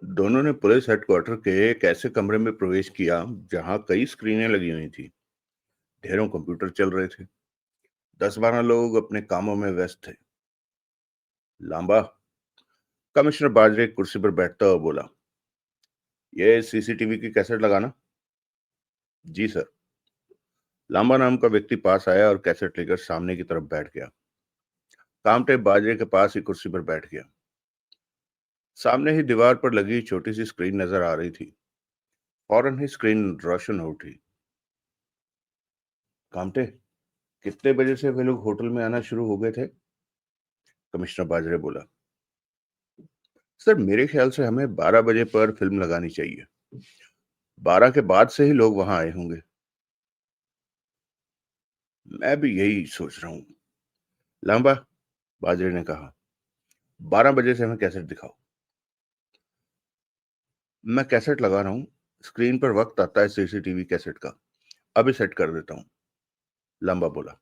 दोनों ने police headquarter के एक ऐसे कमरे में प्रवेश किया जहां कई स्क्रीनें लगी हुई थी। ढेरों कंप्यूटर चल रहे थे। 10-12 लोग अपने कामों में व्यस्त थे। लांबा। कमिश्नर बाजरे एक कुर्सी पर बैठता हुआ बोला, ये सीसीटीवी की कैसेट लगाना। जी सर। लांबा नाम का व्यक्ति पास आया और कैसेट लेकर सामने की तरफ बैठ गया। कामटे बाजरे के पास ही कुर्सी पर बैठ गया। सामने ही दीवार पर लगी छोटी सी स्क्रीन नजर आ रही थी। फौरन ही स्क्रीन रोशन हो उठी। कामटे, कितने बजे से वे लोग होटल में आना शुरू हो गए थे? कमिश्नर बाजरे बोला, सर मेरे ख्याल से हमें 12 बजे पर फिल्म लगानी चाहिए। 12 के बाद से ही लोग वहां आए होंगे। मैं भी यही सोच रहा हूँ। लांबा, बाजरे ने कहा, 12 बजे से हमें कैसेट दिखाओ। मैं कैसेट लगा रहा हूँ। स्क्रीन पर वक्त आता है सीसीटीवी कैसेट का। अभी सेट कर देता हूँ। लांबा बोला।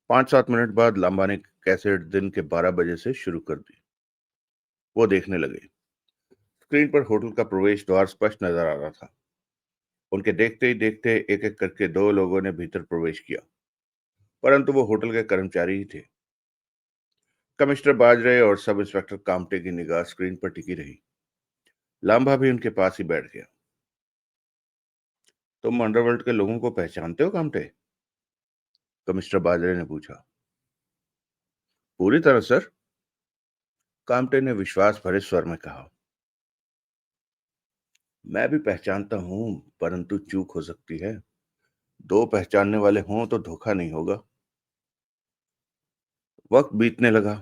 5-7 मिनट बाद लांबा ने कैसेट दिन के 12 बजे से शुरू कर दी। वो देखने लगे। स्क्रीन पर होटल का प्रवेश द्वार स्पष्ट नजर आ रहा था। उनके देखते ही देखते एक एक करके 2 लोगों ने भीतर प्रवेश किया, परंतु वो होटल के कर्मचारी ही थे। कमिश्नर बाजरे और सब इंस्पेक्टर कामटे की निगाह स्क्रीन पर टिकी रही। लांबा भी उनके पास ही बैठ गया। तुम अंडरवर्ल्ड के लोगों को पहचानते हो कामटे? कमिश्नर बाजरे ने पूछा। पूरी तरह सर, कामटे ने विश्वास भरे स्वर में कहा। मैं भी पहचानता हूं, परंतु चूक हो सकती है। 2 पहचानने वाले हों तो धोखा नहीं होगा। वक्त बीतने लगा।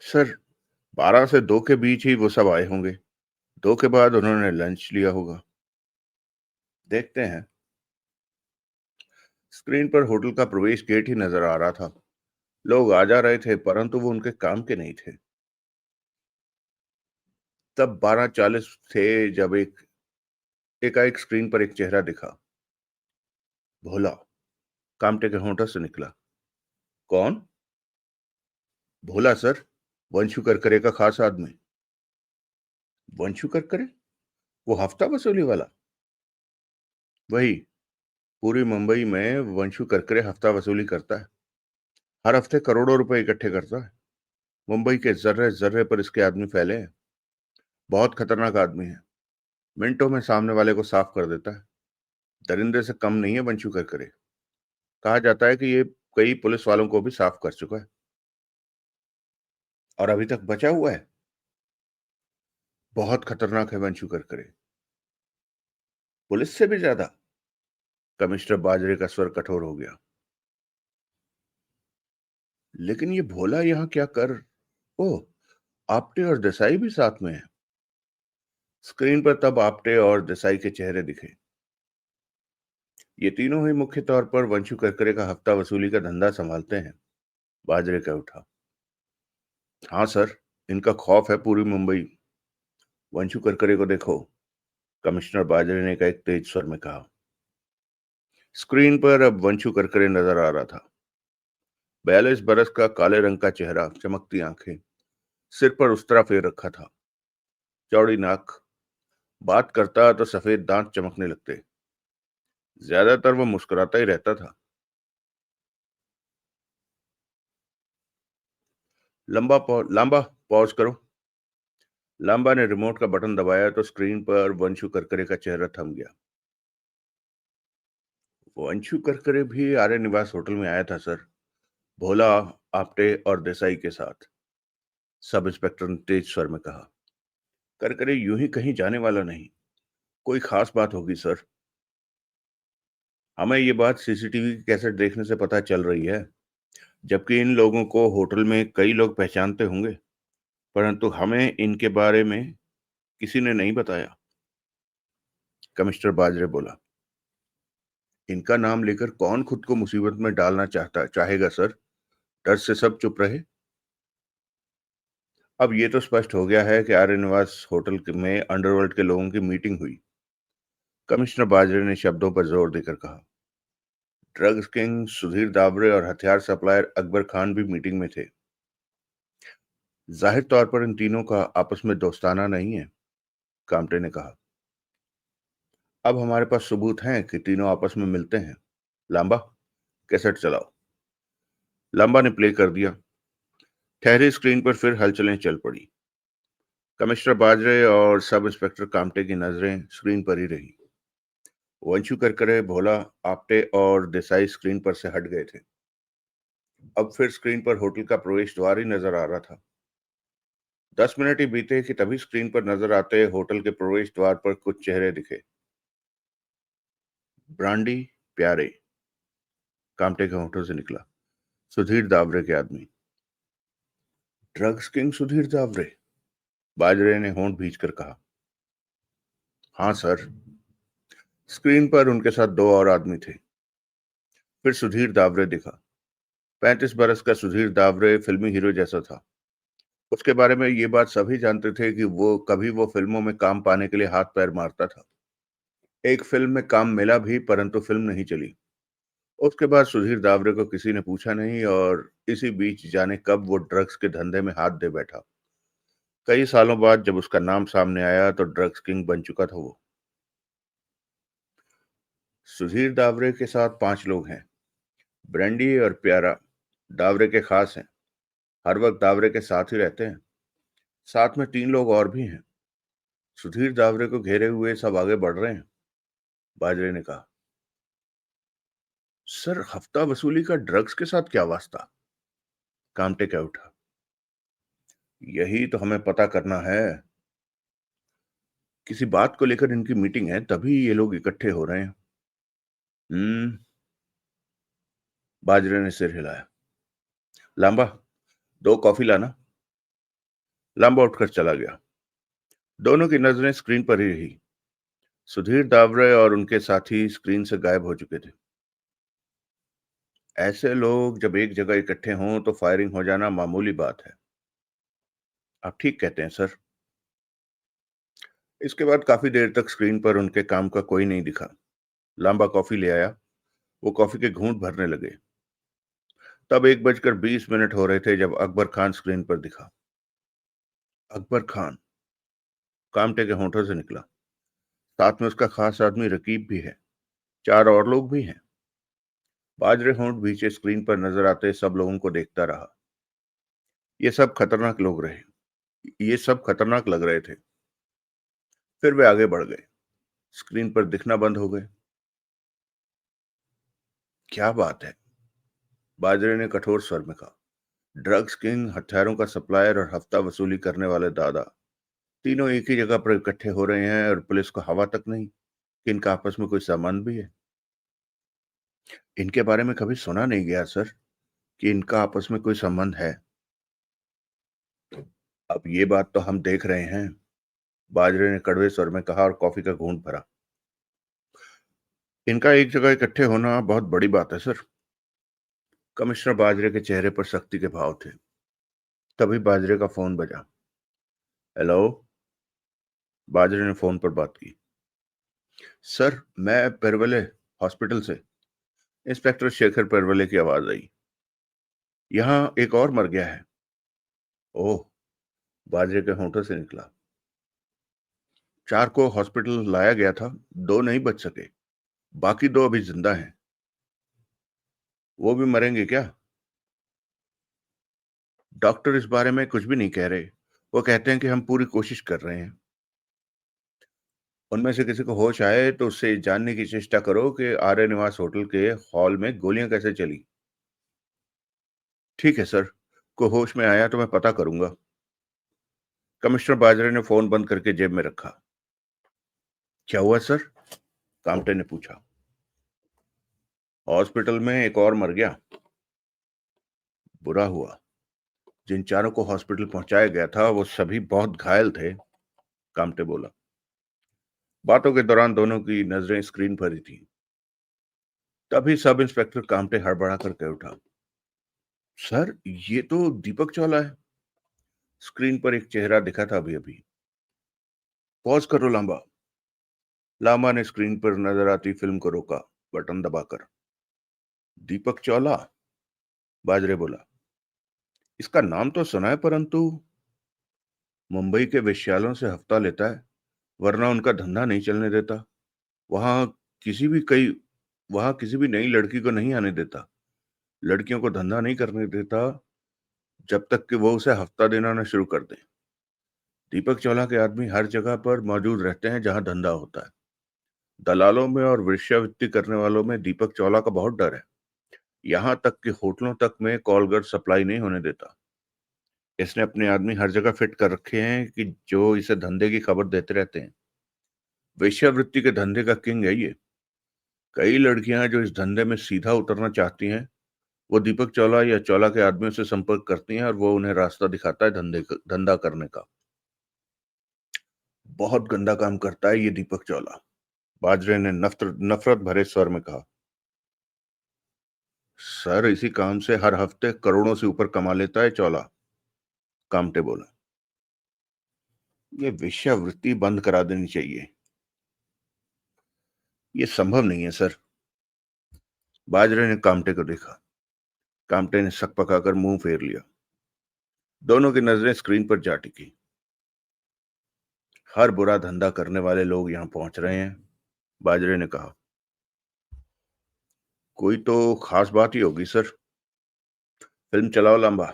सर, 12 से 2 के बीच ही वो सब आए होंगे। 2 के बाद उन्होंने लंच लिया होगा। देखते हैं। स्क्रीन पर होटल का प्रवेश गेट ही नजर आ रहा था। लोग आ जा रहे थे, परंतु वो उनके काम के नहीं थे। तब 12:40 थे जब एकाएक स्क्रीन पर एक चेहरा दिखा। भोला। कामटे के होंठों से निकला। कौन? भोला सर, वंशु करकरे का खास आदमी। वंशु करकरे? वो हफ्ता वसूली वाला? वही। पूरी मुंबई में वंशु करकरे हफ्ता वसूली करता है। हर हफ्ते करोड़ों रुपए इकट्ठे करता है। मुंबई के जर्रे जर्रे पर इसके आदमी फैले हैं। बहुत खतरनाक आदमी है। मिनटों में सामने वाले को साफ कर देता है। दरिंदे से कम नहीं है वंशु करकरे। कहा जाता है कि ये कई पुलिस वालों को भी साफ कर चुका है और अभी तक बचा हुआ है। बहुत खतरनाक है वंशु करकरे। पुलिस से भी ज्यादा? कमिश्नर बाजरे का स्वर कठोर हो गया। लेकिन ये भोला यहाँ क्या कर? ओह, आप्टे और देसाई भी साथ में है। स्क्रीन पर तब आप्टे और देसाई के चेहरे दिखे। ये तीनों ही मुख्य तौर पर वंशु करकरे का हफ्ता वसूली का धंधा संभालते हैं। बाजरे का उठा। हाँ सर, इनका खौफ है पूरी मुंबई। वंशु करकरे को देखो, कमिश्नर बाजरे ने एक तेज स्वर में कहा। स्क्रीन पर अब वंशु करकरे नजर आ रहा था। 42 बरस का, काले रंग का चेहरा, चमकती आंखें, सिर पर उस्तरा फेर रखा था, चौड़ी नाक। बात करता तो सफेद दांत चमकने लगते। ज्यादातर वो मुस्कुराता ही रहता था। लांबा, पॉज करो। लांबा ने रिमोट का बटन दबाया तो स्क्रीन पर वंशु करकरे का चेहरा थम गया। वंशु करकरे भी आर्य निवास होटल में आया था सर। भोला, आप्टे और देसाई के साथ। सब इंस्पेक्टर ने तेज स्वर में कहा। करकरे यूं ही कहीं जाने वाला नहीं। कोई खास बात होगी सर। हमें ये बात सीसीटीवी की कैसेट देखने से पता चल रही है। जबकि इन लोगों को होटल में कई लोग पहचानते होंगे, परंतु हमें इनके बारे में किसी ने नहीं बताया। कमिश्नर बाजरे बोला। इनका नाम लेकर कौन खुद को मुसीबत में डालना चाहेगा सर? डर से सब चुप रहे। अब ये तो स्पष्ट हो गया है कि आर्य निवास होटल में अंडरवर्ल्ड के लोगों की मीटिंग हुई। कमिश्नर बाजरे ने शब्दों पर जोर देकर कहा। ड्रग्स किंग सुधीर दाबरे और हथियार सप्लायर अकबर खान भी मीटिंग में थे। जाहिर तौर पर इन तीनों का आपस में दोस्ताना नहीं है, काम्टे ने कहा। अब हमारे पास सबूत हैं कि तीनों आपस में मिलते हैं। लांबा, कैसेट चलाओ। लांबा ने प्ले कर दिया। ठहरी स्क्रीन पर फिर हलचलें चल पड़ी। कमिश्नर बाजरे और सब इंस्पेक्टर कामटे की नजरें स्क्रीन पर ही रही। वंशु करकरे, भोला, आप्टे और देसाई स्क्रीन पर से हट गए थे। अब फिर स्क्रीन पर होटल का प्रवेश द्वार ही नजर आ रहा था। 10 मिनट ही बीते कि तभी स्क्रीन पर नजर आते होटल के प्रवेश द्वार पर कुछ चेहरे दिखे। ब्रांडी प्यारे, कामटे के होठों से निकला। सुधीर दावरे के आदमी। ड्रग्स किंग सुधीर दावरे, बाजरे ने होंठ भींचकर कहा। हाँ सर। स्क्रीन पर उनके साथ दो और आदमी थे। फिर सुधीर दावरे दिखा। 35 बरस का सुधीर दावरे फिल्मी हीरो जैसा था। उसके बारे में ये बात सभी जानते थे कि वो फिल्मों में काम पाने के लिए हाथ पैर मारता था। एक फिल्म में काम मिला भी, परंतु फिल्म नहीं चली। उसके बाद सुधीर दावरे को किसी ने पूछा नहीं और इसी बीच जाने कब वो ड्रग्स के धंधे में हाथ दे बैठा। कई सालों बाद जब उसका नाम सामने आया तो ड्रग्स किंग बन चुका था वो। सुधीर दावरे के साथ 5 लोग हैं। ब्रेंडी और प्यारा दावरे के खास हैं। हर वक्त दावरे के साथ ही रहते हैं। साथ में 3 लोग और भी हैं। सुधीर दावरे को घेरे हुए सब आगे बढ़ रहे हैं, बाजरे ने कहा। सर, हफ्ता वसूली का ड्रग्स के साथ क्या वास्ता? कामटे कह उठा। यही तो हमें पता करना है। किसी बात को लेकर इनकी मीटिंग है, तभी ये लोग इकट्ठे हो रहे हैं। हम्म। बाजरे ने सिर हिलाया। लांबा, 2 कॉफी लाना। लांबा उठकर चला गया। दोनों की नजरें स्क्रीन पर ही रही। सुधीर दावरे और उनके साथी स्क्रीन से गायब हो चुके थे। ऐसे लोग जब एक जगह इकट्ठे हों तो फायरिंग हो जाना मामूली बात है। आप ठीक कहते हैं सर। इसके बाद काफी देर तक स्क्रीन पर उनके काम का कोई नहीं दिखा। लांबा कॉफी ले आया। वो कॉफी के घूंट भरने लगे। तब 1 बजकर 20 मिनट हो रहे थे जब अकबर खान स्क्रीन पर दिखा। अकबर खान, कामटे के होठों से निकला। साथ में उसका खास आदमी रकीब भी है। 4 और लोग भी हैं। बाजरे होंठ भींचे स्क्रीन पर नजर आते सब लोगों को देखता रहा। ये सब खतरनाक लोग रहे। ये सब खतरनाक लग रहे थे। फिर वे आगे बढ़ गए। स्क्रीन पर दिखना बंद हो गए। क्या बात है? बाजरे ने कठोर स्वर में कहा। ड्रग्स किंग, हथियारों का सप्लायर और हफ्ता वसूली करने वाले दादा, तीनों एक ही जगह पर इकट्ठे हो रहे हैं और पुलिस को हवा तक नहीं कि इनका आपस में कोई संबंध भी है। इनके बारे में कभी सुना नहीं गया सर कि इनका आपस में कोई संबंध है। अब ये बात तो हम देख रहे हैं, बाजरे ने कड़वे स्वर में कहा और कॉफी का घूंट भरा। इनका एक जगह इकट्ठे होना बहुत बड़ी बात है सर। कमिश्नर बाजरे के चेहरे पर सख्ती के भाव थे। तभी बाजरे का फोन बजा। हेलो। बाजरे ने फोन पर बात की। सर, मैं पेरवले हॉस्पिटल से। इंस्पेक्टर शेखर पेरवले की आवाज आई। यहाँ एक और मर गया है। ओह, बाजरे के होठों से निकला। 4 को हॉस्पिटल लाया गया था, 2 नहीं बच सके। बाकी 2 अभी जिंदा हैं। वो भी मरेंगे क्या? डॉक्टर इस बारे में कुछ भी नहीं कह रहे। वो कहते हैं कि हम पूरी कोशिश कर रहे हैं। उनमें से किसी को होश आए तो उससे जानने की चेष्टा करो कि आर्य निवास होटल के हॉल में गोलियां कैसे चली। ठीक है सर। को होश में आया तो मैं पता करूंगा। कमिश्नर बाजरे ने फोन बंद करके जेब में रखा। क्या हुआ सर? कामटे ने पूछा। हॉस्पिटल में एक और मर गया। बुरा हुआ। जिन 4 को हॉस्पिटल पहुंचाया गया था वो सभी बहुत घायल थे, कामटे बोला। बातों के दौरान दोनों की नजरें स्क्रीन पर ही थी। तभी सब इंस्पेक्टर कामटे हड़बड़ा कर कह उठा। सर, ये तो दीपक चावला है। स्क्रीन पर एक चेहरा दिखा था अभी अभी। पॉज करो लांबा। लांबा ने स्क्रीन पर नजर आती फिल्म को रोका, बटन दबाकर। दीपक चावला, बाजरे बोला। इसका नाम तो सुना है, परंतु मुंबई के वेश्यालयों से हफ्ता लेता है, वरना उनका धंधा नहीं चलने देता। वहां किसी भी कई वहां किसी भी नई लड़की को नहीं आने देता। लड़कियों को धंधा नहीं करने देता जब तक कि वो उसे हफ्ता देना न शुरू कर दें। दीपक चौला के आदमी हर जगह पर मौजूद रहते हैं जहां धंधा होता है। दलालों में और वेश्यावृत्ति करने वालों में दीपक चौला का बहुत डर है। यहाँ तक कि होटलों तक में कॉल गर्ल सप्लाई नहीं होने देता। इसने अपने आदमी हर जगह फिट कर रखे हैं कि जो इसे धंधे की खबर देते रहते हैं। वेश्यावृत्ति के धंधे का किंग है ये। कई लड़कियां जो इस धंधे में सीधा उतरना चाहती हैं, वो दीपक चौला या चौला के आदमियों से संपर्क करती हैं और वो उन्हें रास्ता दिखाता है धंधा करने का। बहुत गंदा काम करता है ये दीपक चौला, बाजरे ने नफरत भरे स्वर में कहा। सर, इसी काम से हर हफ्ते करोड़ों से ऊपर कमा लेता है चौला, कामटे बोला। ये वेश्यावृत्ति बंद करा देनी चाहिए। ये संभव नहीं है सर। बाजरे ने कामटे को देखा। कामटे ने सक पकाकर मुंह फेर लिया। दोनों की नजरें स्क्रीन पर जा टिकी। हर बुरा धंधा करने वाले लोग यहां पहुंच रहे हैं, बाजरे ने कहा। कोई तो खास बात ही होगी सर। फिल्म चलाओ लांबा।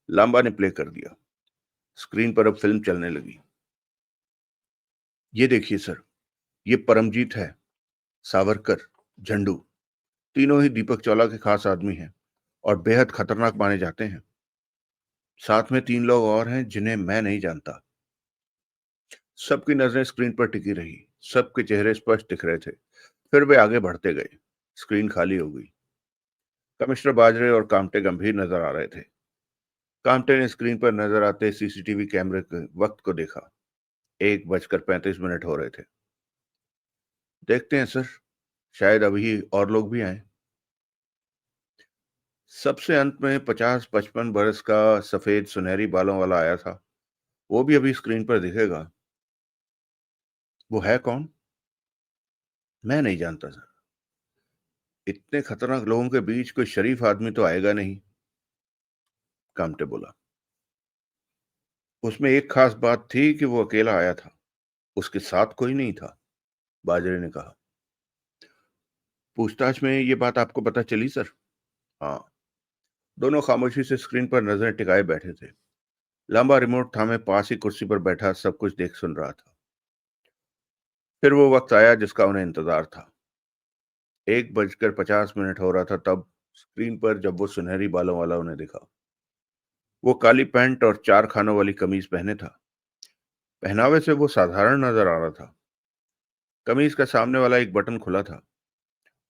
लांबा ने प्ले कर दिया। स्क्रीन पर अब फिल्म चलने लगी। ये देखिए सर, ये परमजीत है, सावरकर, झंडू, तीनों ही दीपक चौला के खास आदमी हैं और बेहद खतरनाक माने जाते हैं। साथ में 3 लोग और हैं जिन्हें मैं नहीं जानता। सबकी नजरें स्क्रीन पर टिकी रही। सबके चेहरे स्पष्ट दिख रहे थे। फिर वे आगे बढ़ते गए। स्क्रीन खाली हो गई। कमिश्नर बाजरे और कामटे गंभीर नजर आ रहे थे। कामटे ने स्क्रीन पर नजर आते सीसीटीवी कैमरे के वक्त को देखा। 1:35 हो रहे थे। देखते हैं सर, शायद अभी और लोग भी आए। सबसे अंत में 50-55 बरस का सफेद सुनहरी बालों वाला आया था। वो भी अभी स्क्रीन पर दिखेगा। वो है कौन? मैं नहीं जानता सर। इतने खतरनाक लोगों के बीच कोई शरीफ आदमी तो आएगा नहीं, कामटे बोला। उसमें एक खास बात थी कि वो अकेला आया था, उसके साथ कोई नहीं था, बाजरे ने कहा। पूछताछ में ये बात आपको पता चली सर? हाँ। दोनों खामोशी से स्क्रीन पर नजरें टिकाए बैठे थे। लंबा रिमोट थामे पास ही कुर्सी पर बैठा सब कुछ देख सुन रहा था। फिर वो वक्त आया जिसका उन्हें इंतजार था। 1:50 हो रहा था तब स्क्रीन पर जब वो सुनहरी बालों वाला उन्हें दिखा। वो काली पैंट और 4 खानों वाली कमीज पहने था। पहनावे से वो साधारण नजर आ रहा था। कमीज का सामने वाला एक बटन खुला था।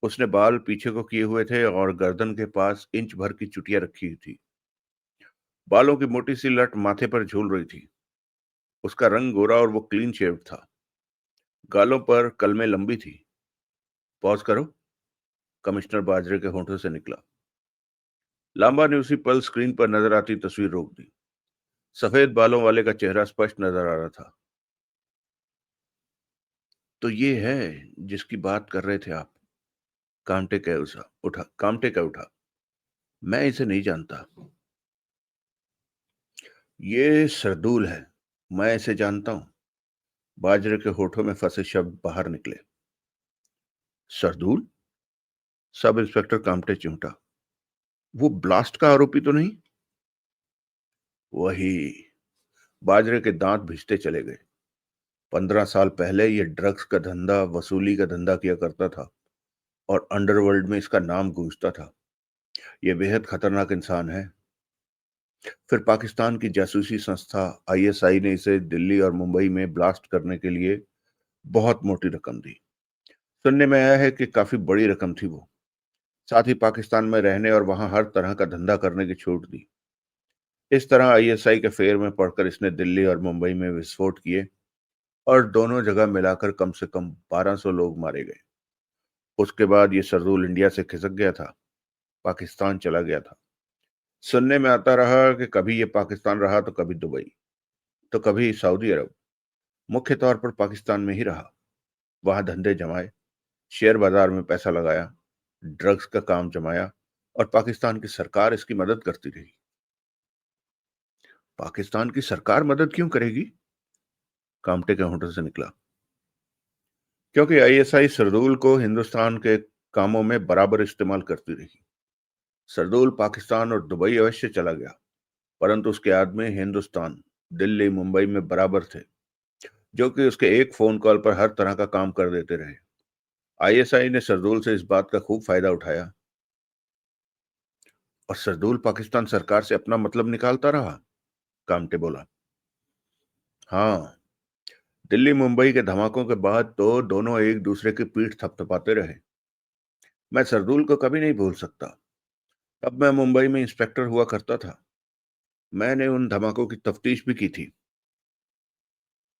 उसने बाल पीछे को किए हुए थे और गर्दन के पास इंच भर की चुटिया रखी हुई थी। बालों की मोटी सी लट माथे पर झूल रही थी। उसका रंग गोरा और वो क्लीन शेव था। गालों पर कलमें लंबी थी। पॉज करो, कमिश्नर बाजरे के होंठों से निकला। लांबा ने उसी पल स्क्रीन पर नजर आती तस्वीर रोक दी। सफेद बालों वाले का चेहरा स्पष्ट नजर आ रहा था। तो ये है जिसकी बात कर रहे थे आप, कामटे कह उठा। मैं इसे नहीं जानता। ये सरदूल है, मैं इसे जानता हूं। बाजरे के होठों में फंसे शब्द बाहर निकले। सरदूल? सब इंस्पेक्टर कामटे चिमटा। वो ब्लास्ट का आरोपी तो नहीं? वही। बाजरे के दांत भिजते चले गए। 15 साल पहले ये ड्रग्स का धंधा, वसूली का धंधा किया करता था और अंडरवर्ल्ड में इसका नाम गूंजता था। ये बेहद खतरनाक इंसान है। फिर पाकिस्तान की जासूसी संस्था आईएसआई ने इसे दिल्ली और मुंबई में ब्लास्ट करने के लिए बहुत मोटी रकम दी। सुनने में आया है कि काफी बड़ी रकम थी वो। साथ ही पाकिस्तान में रहने और वहां हर तरह का धंधा करने की छूट दी। इस तरह आईएसआई के फेर में पड़कर इसने दिल्ली और मुंबई में विस्फोट किए और दोनों जगह मिलाकर कम से कम 1200 लोग मारे गए। उसके बाद ये सरदूल इंडिया से खिसक गया था, पाकिस्तान चला गया था। सुनने में आता रहा कि कभी ये पाकिस्तान रहा तो कभी दुबई, तो कभी सऊदी अरब। मुख्य तौर पर पाकिस्तान में ही रहा। वहां धंधे जमाए, शेयर बाजार में पैसा लगाया, ड्रग्स का काम जमाया और पाकिस्तान की सरकार इसकी मदद करती रही। पाकिस्तान की सरकार मदद क्यों करेगी? कामटे के होठों से निकला। क्योंकि आईएसआई सरदूल को हिंदुस्तान के कामों में बराबर इस्तेमाल करती रही। सरदूल पाकिस्तान और दुबई अवश्य चला गया, परंतु उसके आदमी हिंदुस्तान, दिल्ली, मुंबई में बराबर थे, जो कि उसके एक फोन कॉल पर हर तरह का काम कर देते रहे। आईएसआई ने सरदूल से इस बात का खूब फायदा उठाया और सरदूल पाकिस्तान सरकार से अपना मतलब निकालता रहा। कामटे बोला। हाँ, दिल्ली मुंबई के धमाकों के बाद तो दोनों एक दूसरे की पीठ थपथपाते रहे। मैं सरदूल को कभी नहीं भूल सकता। तब मैं मुंबई में इंस्पेक्टर हुआ करता था। मैंने उन धमाकों की तफ्तीश भी की थी।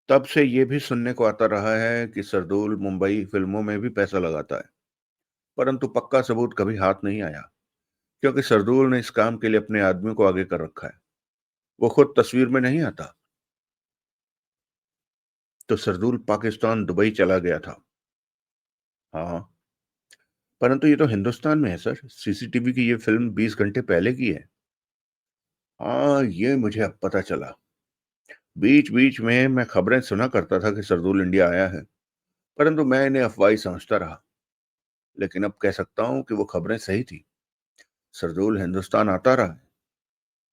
तब से ये भी सुनने को आता रहा है कि सरदूल मुंबई फिल्मों में भी पैसा लगाता है, परंतु पक्का सबूत कभी हाथ नहीं आया, क्योंकि सरदूल ने इस काम के लिए अपने आदमी को आगे कर रखा है। वो खुद तस्वीर में नहीं आता। तो सरदूल पाकिस्तान दुबई चला गया था। हाँ, परंतु ये तो हिंदुस्तान में है सर। सीसीटीवी की ये फिल्म 20 घंटे पहले की है। हाँ, ये मुझे अब पता चला। बीच बीच में मैं खबरें सुना करता था कि सरदूल इंडिया आया है, परंतु मैं इन्हें अफवाही समझता रहा। लेकिन अब कह सकता हूं कि वो खबरें सही थी। सरदूल हिंदुस्तान आता रहा है।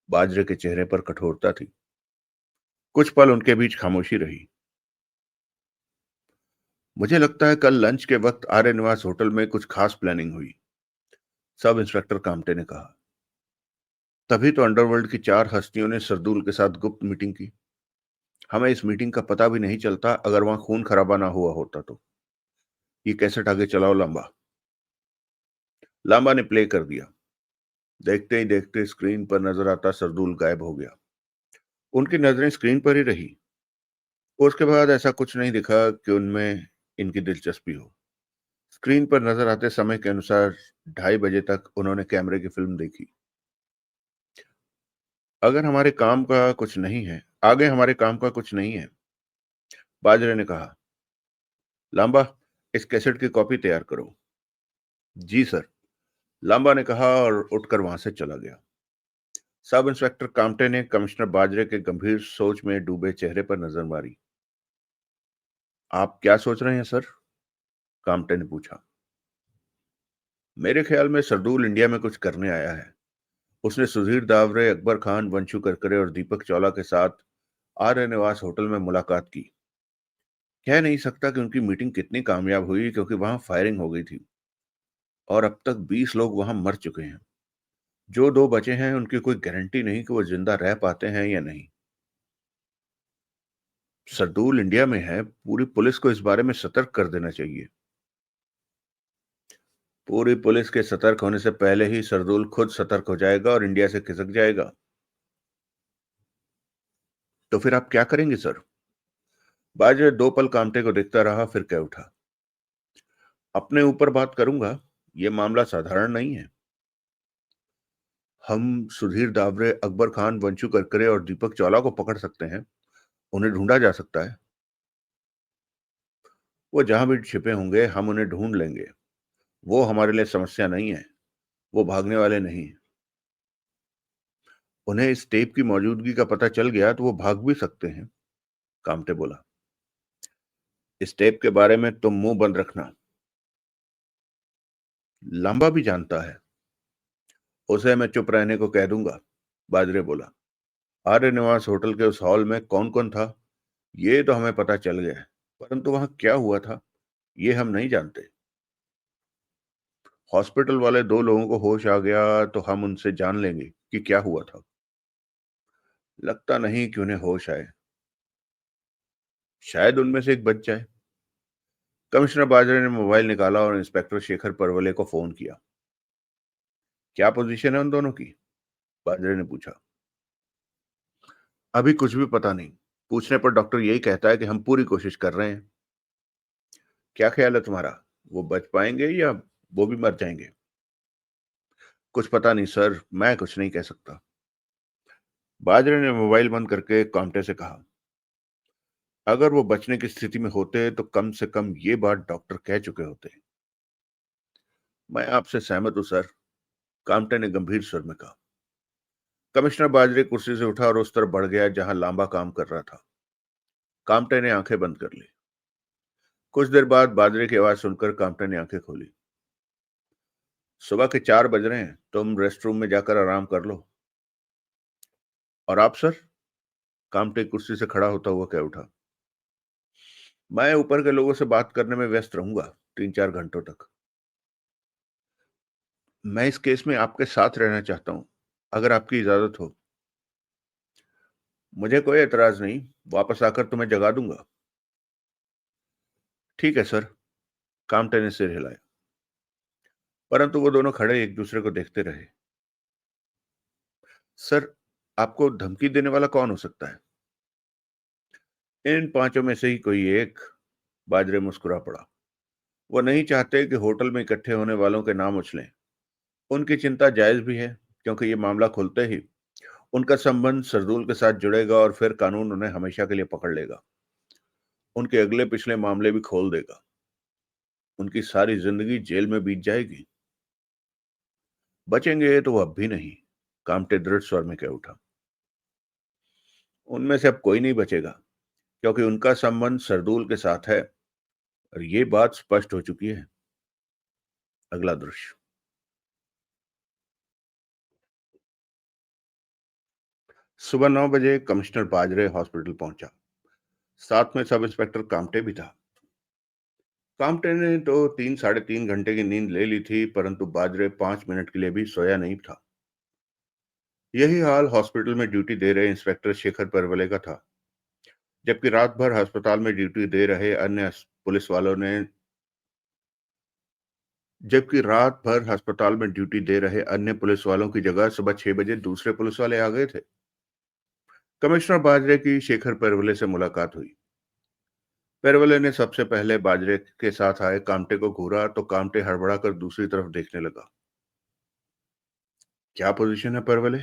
बाजरे के चेहरे पर कठोरता थी। कुछ पल उनके बीच खामोशी रही। मुझे लगता है कल लंच के वक्त आर्य निवास होटल में कुछ खास प्लानिंग हुई। सब इंस्पेक्टर कामटे ने कहा। तभी तो अंडरवर्ल्ड की 4 हस्तियों ने सरदूल के साथ गुप्त मीटिंग की। हमें इस मीटिंग का पता भी नहीं चलता अगर वहां खून खराबा ना हुआ होता तो। ये कैसेट आगे चलाओ लांबा। लांबा ने प्ले कर दिया। देखते ही देखते स्क्रीन पर नजर आता सरदूल गायब हो गया। उनकी नजरें स्क्रीन पर ही रही। उसके बाद ऐसा कुछ नहीं दिखा कि उनमें इनकी दिलचस्पी हो। स्क्रीन पर नजर आते समय के अनुसार 2:30 बजे तक उन्होंने कैमरे की फिल्म देखी। अगर हमारे काम का कुछ नहीं है आगे हमारे काम का कुछ नहीं है, बाजरे ने कहा। लांबा, इस कैसेट की कॉपी तैयार करो। जी सर, लांबा ने कहा और उठकर वहां से चला गया। सब इंस्पेक्टर कामटे ने कमिश्नर बाजरे के गंभीर सोच में डूबे चेहरे पर नजर मारी। आप क्या सोच रहे हैं सर? कामटे ने पूछा। मेरे ख्याल में सरदूल इंडिया में कुछ करने आया है। उसने सुधीर दावरे, अकबर खान, वंशु करकरे और दीपक चौला के साथ आर्य निवास होटल में मुलाकात की। कह नहीं सकता कि उनकी मीटिंग कितनी कामयाब हुई, क्योंकि वहां फायरिंग हो गई थी और अब तक 20 लोग वहां मर चुके हैं। जो 2 बचे हैं उनकी कोई गारंटी नहीं कि वो जिंदा रह पाते हैं या नहीं। सरदूल इंडिया में है, पूरी पुलिस को इस बारे में सतर्क कर देना चाहिए। पूरी पुलिस के सतर्क होने से पहले ही सरदूल खुद सतर्क हो जाएगा और इंडिया से खिसक जाएगा। तो फिर आप क्या करेंगे सर? बाजरे 2 पल कामटे को देखता रहा, फिर कह उठा। अपने ऊपर बात करूंगा। यह मामला साधारण नहीं है। हम सुधीर दावरे, अकबर खान, वंशु करकरे और दीपक चौला को पकड़ सकते हैं। उन्हें ढूंढा जा सकता है। वो जहां भी छिपे होंगे हम उन्हें ढूंढ लेंगे। वो हमारे लिए समस्या नहीं है। वो भागने वाले नहीं। उन्हें इस टेप की मौजूदगी का पता चल गया तो वो भाग भी सकते हैं। कामटे बोला। इस टेप के बारे में तुम मुंह बंद रखना। लांबा भी जानता है। उसे मैं चुप रहने को कह दूंगा। बाजरे बोला। आर्य निवास होटल के उस हॉल में कौन कौन था ये तो हमें पता चल गया है, परंतु वहां क्या हुआ था ये हम नहीं जानते। हॉस्पिटल वाले 2 लोगों को होश आ गया तो हम उनसे जान लेंगे कि क्या हुआ था। लगता नहीं कि उन्हें होश आए। शायद उनमें से एक बच जाए। कमिश्नर बाजरे ने मोबाइल निकाला और इंस्पेक्टर शेखर परवले को फोन किया। क्या पोजीशन है उन दोनों की? बाजरे ने पूछा। अभी कुछ भी पता नहीं। पूछने पर डॉक्टर यही कहता है कि हम पूरी कोशिश कर रहे हैं। क्या ख्याल है तुम्हारा? वो बच पाएंगे या वो भी मर जाएंगे? कुछ पता नहीं सर, मैं कुछ नहीं कह सकता। बाजरे ने मोबाइल बंद करके कामटे से कहा। अगर वो बचने की स्थिति में होते तो कम से कम ये बात डॉक्टर कह चुके होते। मैं आपसे सहमत हूं सर, कामटे ने गंभीर स्वर में कहा। कमिश्नर बाजरे कुर्सी से उठा और उस तरफ बढ़ गया जहां लांबा काम कर रहा था। कामटे ने आंखें बंद कर ली। कुछ देर बाद बाजरे की आवाज सुनकर कामटे ने आंखें खोली। सुबह के 4 बज रहे हैं, तुम रेस्ट रूम में जाकर आराम कर लो। और आप सर? कामटे कुर्सी से खड़ा होता हुआ कह उठा। मैं ऊपर के लोगों से बात करने में व्यस्त रहूंगा 3-4 घंटों तक। मैं इस केस में आपके साथ रहना चाहता हूं, अगर आपकी इजाजत हो। मुझे कोई एतराज नहीं, वापस आकर तुम्हें जगा दूंगा। ठीक है सर। कामटे ने सिर हिलाया। परंतु वो दोनों खड़े एक दूसरे को देखते रहे। सर, आपको धमकी देने वाला कौन हो सकता है? इन पांचों में से ही कोई एक। बाजरे मुस्कुरा पड़ा। वो नहीं चाहते कि होटल में इकट्ठे होने वालों के नाम उछलें। उनकी चिंता जायज भी है, क्योंकि ये मामला खुलते ही उनका संबंध सरदूल के साथ जुड़ेगा और फिर कानून उन्हें हमेशा के लिए पकड़ लेगा। उनके अगले पिछले मामले भी खोल देगा। उनकी सारी जिंदगी जेल में बीत जाएगी। बचेंगे तो वो अब भी नहीं। कामटे दृढ़ स्वर में कह उठा। उनमें से अब कोई नहीं बचेगा, क्योंकि उनका संबंध सरदूल के साथ है और ये बात स्पष्ट हो चुकी है। अगला दृश्य। सुबह 9 बजे कमिश्नर बाजरे हॉस्पिटल पहुंचा। साथ में सब इंस्पेक्टर कामटे भी था। कामटे ने तो 3 साढ़े 3 घंटे की नींद ले ली थी, परंतु बाजरे 5 मिनट के लिए भी सोया नहीं था। यही हाल हॉस्पिटल में ड्यूटी दे रहे इंस्पेक्टर शेखर परवले का था। जबकि रात भर अस्पताल में ड्यूटी दे रहे अन्य पुलिस वालों ने जबकि रात भर अस्पताल में ड्यूटी दे रहे अन्य पुलिस वालों की जगह सुबह 6 बजे दूसरे पुलिस वाले आ गए थे। कमिश्नर बाजरे की शेखर परवले से मुलाकात हुई। पेरवले ने सबसे पहले बाजरे के साथ आए कामटे को घूरा तो कामटे हड़बड़ाकर दूसरी तरफ देखने लगा। क्या पोजीशन है पेरवले?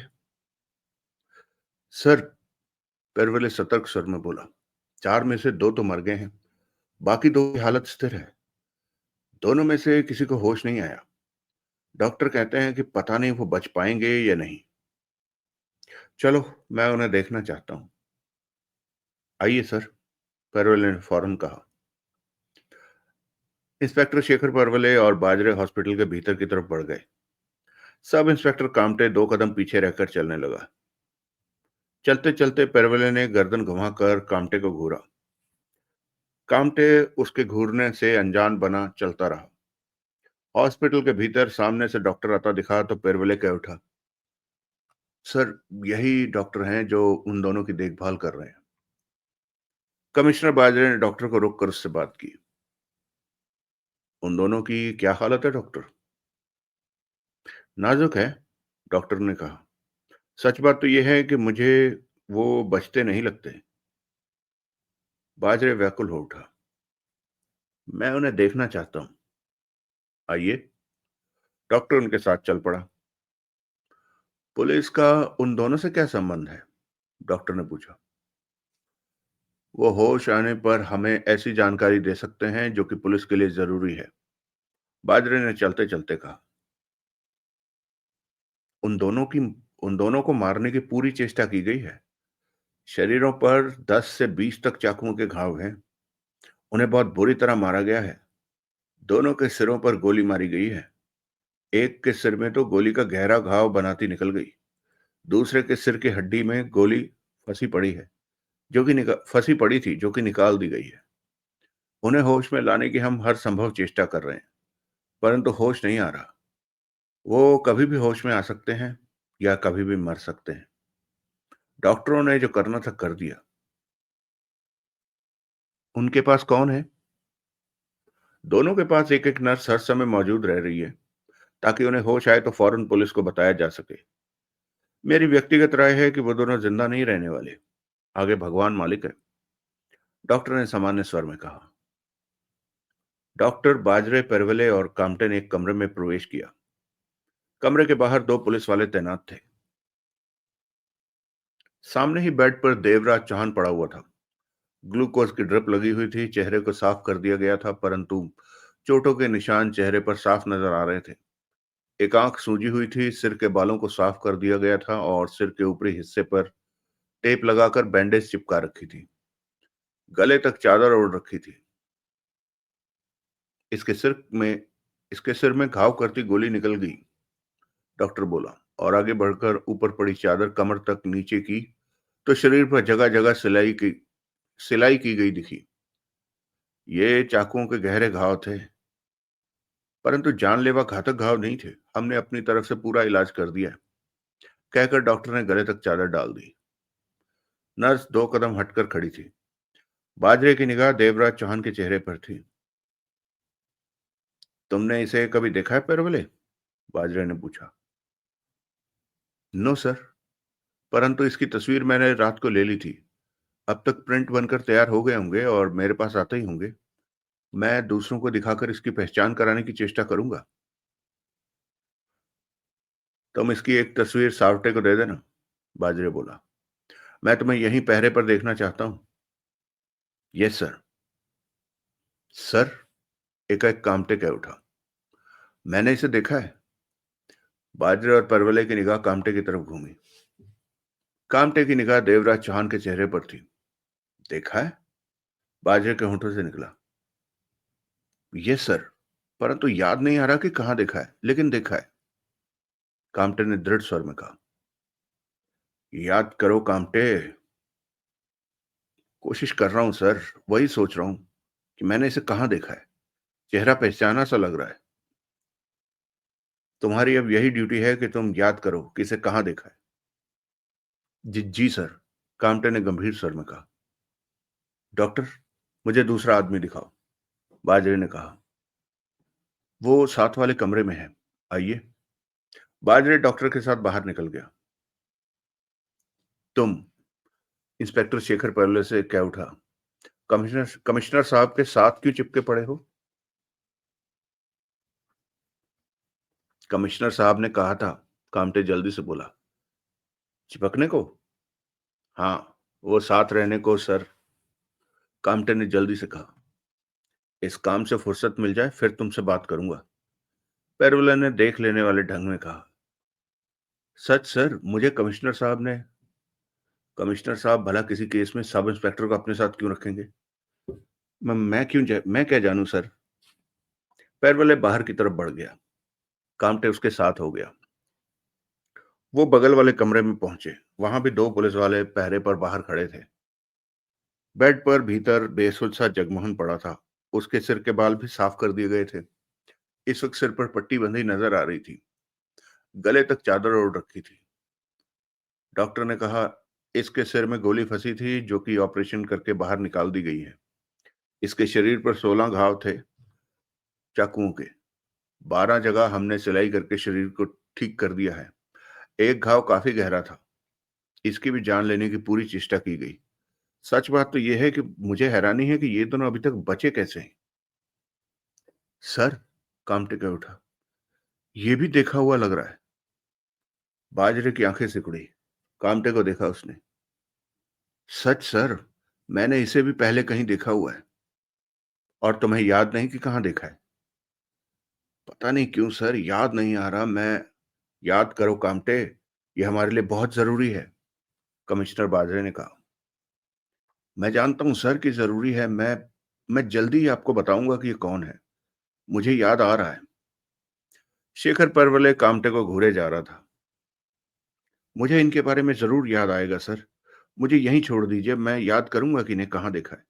सर, पेरवले सतर्क स्वर में बोला। 4 में से 2 तो मर गए हैं, बाकी 2 की हालत स्थिर है। दोनों में से किसी को होश नहीं आया। डॉक्टर कहते हैं कि पता नहीं वो बच पाएंगे या नहीं। चलो, मैं उन्हें देखना चाहता हूं। आइए सर, पेरवले ने फौरन कहा। इंस्पेक्टर शेखर परवले और बाजरे हॉस्पिटल के भीतर की तरफ बढ़ गए। सब इंस्पेक्टर कामटे 2 कदम पीछे रहकर चलने लगा। चलते चलते पेरवले ने गर्दन घुमाकर कामटे को घूरा। कामटे उसके घूरने से अनजान बना चलता रहा। हॉस्पिटल के भीतर सामने से डॉक्टर आता दिखा तो पेरवले कह उठा। सर, यही डॉक्टर हैं जो उन दोनों की देखभाल कर रहे हैं। कमिश्नर बाजरे ने डॉक्टर को रोककर उससे बात की। उन दोनों की क्या हालत है डॉक्टर? नाजुक है, डॉक्टर ने कहा। सच बात तो यह है कि मुझे वो बचते नहीं लगते। बाजरे व्याकुल हो उठा। मैं उन्हें देखना चाहता हूं। आइए। डॉक्टर उनके साथ चल पड़ा। पुलिस का उन दोनों से क्या संबंध है? डॉक्टर ने पूछा। वो होश आने पर हमें ऐसी जानकारी दे सकते हैं जो कि पुलिस के लिए जरूरी है। बाजरे ने चलते चलते कहा। उन दोनों की उन दोनों को मारने की पूरी चेष्टा की गई है। शरीरों पर 10 से 20 तक चाकुओं के घाव हैं। उन्हें बहुत बुरी तरह मारा गया है। दोनों के सिरों पर गोली मारी गई है। एक के सिर में तो गोली का गहरा घाव बनाती निकल गई। दूसरे के सिर की हड्डी में गोली फंसी पड़ी है, फंसी पड़ी थी, जो कि निकाल दी गई है। उन्हें होश में लाने की हम हर संभव चेष्टा कर रहे हैं, परंतु होश नहीं आ रहा। वो कभी भी होश में आ सकते हैं या कभी भी मर सकते हैं। डॉक्टरों ने जो करना था कर दिया। उनके पास कौन है? दोनों के पास एक एक नर्स हर समय मौजूद रह रही है, ताकि उन्हें होश आए तो फौरन पुलिस को बताया जा सके। मेरी व्यक्तिगत राय है कि वो दोनों जिंदा नहीं रहने वाले। आगे भगवान मालिक है, डॉक्टर ने सामान्य स्वर में कहा। डॉक्टर बाजरे, पेरवले और कामटे ने एक कमरे में प्रवेश किया। कमरे के बाहर 2 पुलिस वाले तैनात थे। सामने ही बेड पर देवराज चौहान पड़ा हुआ था। ग्लूकोज की ड्रिप लगी हुई थी। चेहरे को साफ कर दिया गया था, परंतु चोटों के निशान चेहरे पर साफ नजर आ रहे थे। एक आंख सूजी हुई थी, सिर के बालों को साफ कर दिया गया था और सिर के ऊपरी हिस्से पर टेप लगाकर बैंडेज चिपका रखी थी। गले तक चादर ओढ़ रखी थी। इसके सिर में इसके सिर में घाव करती गोली निकल गई, डॉक्टर बोला, और आगे बढ़कर ऊपर पड़ी चादर कमर तक नीचे की तो शरीर पर जगह जगह सिलाई की गई दिखी। ये चाकुओं के गहरे घाव थे, परंतु जानलेवा घातक घाव नहीं थे। हमने अपनी तरफ से पूरा इलाज कर दिया है, कहकर डॉक्टर ने गले तक चादर डाल दी। नर्स 2 कदम हटकर खड़ी थी। बाजरे की निगाह देवराज चौहान के चेहरे पर थी। तुमने इसे कभी देखा है पैरवले? बाजरे ने पूछा। नो सर, परंतु इसकी तस्वीर मैंने रात को ले ली थी। अब तक प्रिंट बनकर तैयार हो गए होंगे और मेरे पास आते ही होंगे। मैं दूसरों को दिखाकर इसकी पहचान कराने की चेष्टा करूंगा। तुम इसकी एक तस्वीर सावटे को दे देना, बाजरे बोला। मैं तुम्हें यहीं पहरे पर देखना चाहता हूं। Yes sir. सर, एकाएक कामटे कह उठा। मैंने इसे देखा है। बाजरे और परवले की निगाह कामटे की तरफ घूमी। कामटे की निगाह देवराज चौहान के चेहरे पर थी। देखा है? बाजरे के होंठों से निकला। यस सर, परंतु याद नहीं आ रहा कि कहां देखा है, लेकिन देखा है, कामटे ने दृढ़ स्वर में कहा। याद करो कामटे। कोशिश कर रहा हूं सर, वही सोच रहा हूं कि मैंने इसे कहां देखा है। चेहरा पहचाना सा लग रहा है। तुम्हारी अब यही ड्यूटी है कि तुम याद करो कि इसे कहां देखा है। जी जी सर, कामटे ने गंभीर स्वर में कहा। डॉक्टर, मुझे दूसरा आदमी दिखाओ, बाजरे ने कहा। वो साथ वाले कमरे में है, आइए। बाजरे डॉक्टर के साथ बाहर निकल गया। तुम, इंस्पेक्टर शेखर पहले से कह उठा, कमिश्नर कमिश्नर साहब के साथ क्यों चिपके पड़े हो? कमिश्नर साहब ने कहा था, कामटे जल्दी से बोला। चिपकने को? हाँ, वो साथ रहने को सर, कामटे ने जल्दी से कहा। इस काम से फुर्सत मिल जाए फिर तुमसे बात करूंगा, पेरवला ने देख लेने वाले ढंग में कहा। सच सर, मुझे कमिश्नर साहब भला किसी केस में सब इंस्पेक्टर को अपने साथ क्यों रखेंगे? मैं क्या जानूं सर। पेरवले बाहर की तरफ बढ़ गया। कामटे उसके साथ हो गया। वो बगल वाले कमरे में पहुंचे। वहां भी 2 पुलिस वाले पहरे पर बाहर खड़े थे। बेड पर भीतर बेसुध सा जगमोहन पड़ा था। उसके सिर के बाल भी साफ कर दिए गए थे। इस वक्त सिर पर पट्टी बंधी नजर आ रही थी। गले तक चादर ओढ़ रखी थी। डॉक्टर ने कहा, इसके सिर में गोली फंसी थी जो कि ऑपरेशन करके बाहर निकाल दी गई है। इसके शरीर पर 16 घाव थे, चाकुओं के। 12 जगह हमने सिलाई करके शरीर को ठीक कर दिया है। एक घाव काफी गहरा था। इसकी भी जान लेने की पूरी चेष्टा की गई। सच बात तो यह है कि मुझे हैरानी है कि ये दोनों अभी तक बचे कैसे हैं। सर, कामटे कह उठा, ये भी देखा हुआ लग रहा है। बाजरे की आंखें सिकुड़ी। कामटे को देखा उसने। सच सर, मैंने इसे भी पहले कहीं देखा हुआ है। और तुम्हें याद नहीं कि कहां देखा है? पता नहीं क्यों सर, याद नहीं आ रहा। याद करो कामटे, ये हमारे लिए बहुत जरूरी है, कमिश्नर बाजरे ने कहा। मैं जानता हूं सर कि जरूरी है। मैं जल्दी ही आपको बताऊंगा कि ये कौन है। मुझे याद आ रहा है। शेखर परवले कामटे को घूरे जा रहा था। मुझे इनके बारे में जरूर याद आएगा सर। मुझे यहीं छोड़ दीजिए, मैं याद करूंगा कि इन्हें कहाँ देखा है।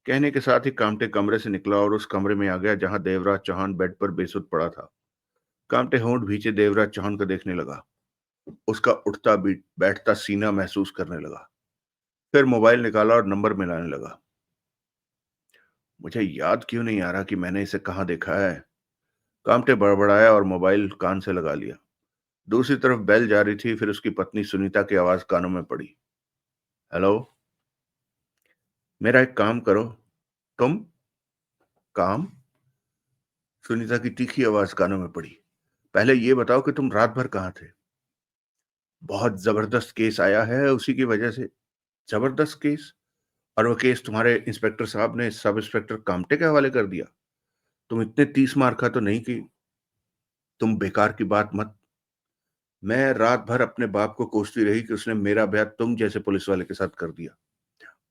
कहने के साथ ही कामटे कमरे से निकला और उस कमरे में आ गया जहां देवराज चौहान बेड पर बेसुध पड़ा था। कामटे होंठ भींचे देवराज चौहान को देखने लगा। उसका उठता बैठता सीना महसूस करने लगा। फिर मोबाइल निकाला और नंबर मिलाने लगा। मुझे याद क्यों नहीं आ रहा कि मैंने इसे कहाँ देखा है। कामटे बड़बड़ाया और मोबाइल कान से लगा लिया। दूसरी तरफ बेल जा रही थी। फिर उसकी पत्नी सुनीता की आवाज कानों में पड़ी। हेलो। मेरा एक काम करो। तुम? काम? सुनीता की तीखी आवाज कानों में पड़ी। पहले ये बताओ कि तुम रात भर कहाँ थे? बहुत जबरदस्त केस आया है, उसी की वजह से। जबरदस्त केस? और वो केस तुम्हारे इंस्पेक्टर साहब ने सब इंस्पेक्टर कामटे के हवाले कर दिया? तुम इतने 30 मार का तो नहीं कि? तुम बेकार की बात मत। मैं रात भर अपने बाप को कोसती रही कि उसने मेरा ब्याह तुम जैसे पुलिस वाले के साथ कर दिया।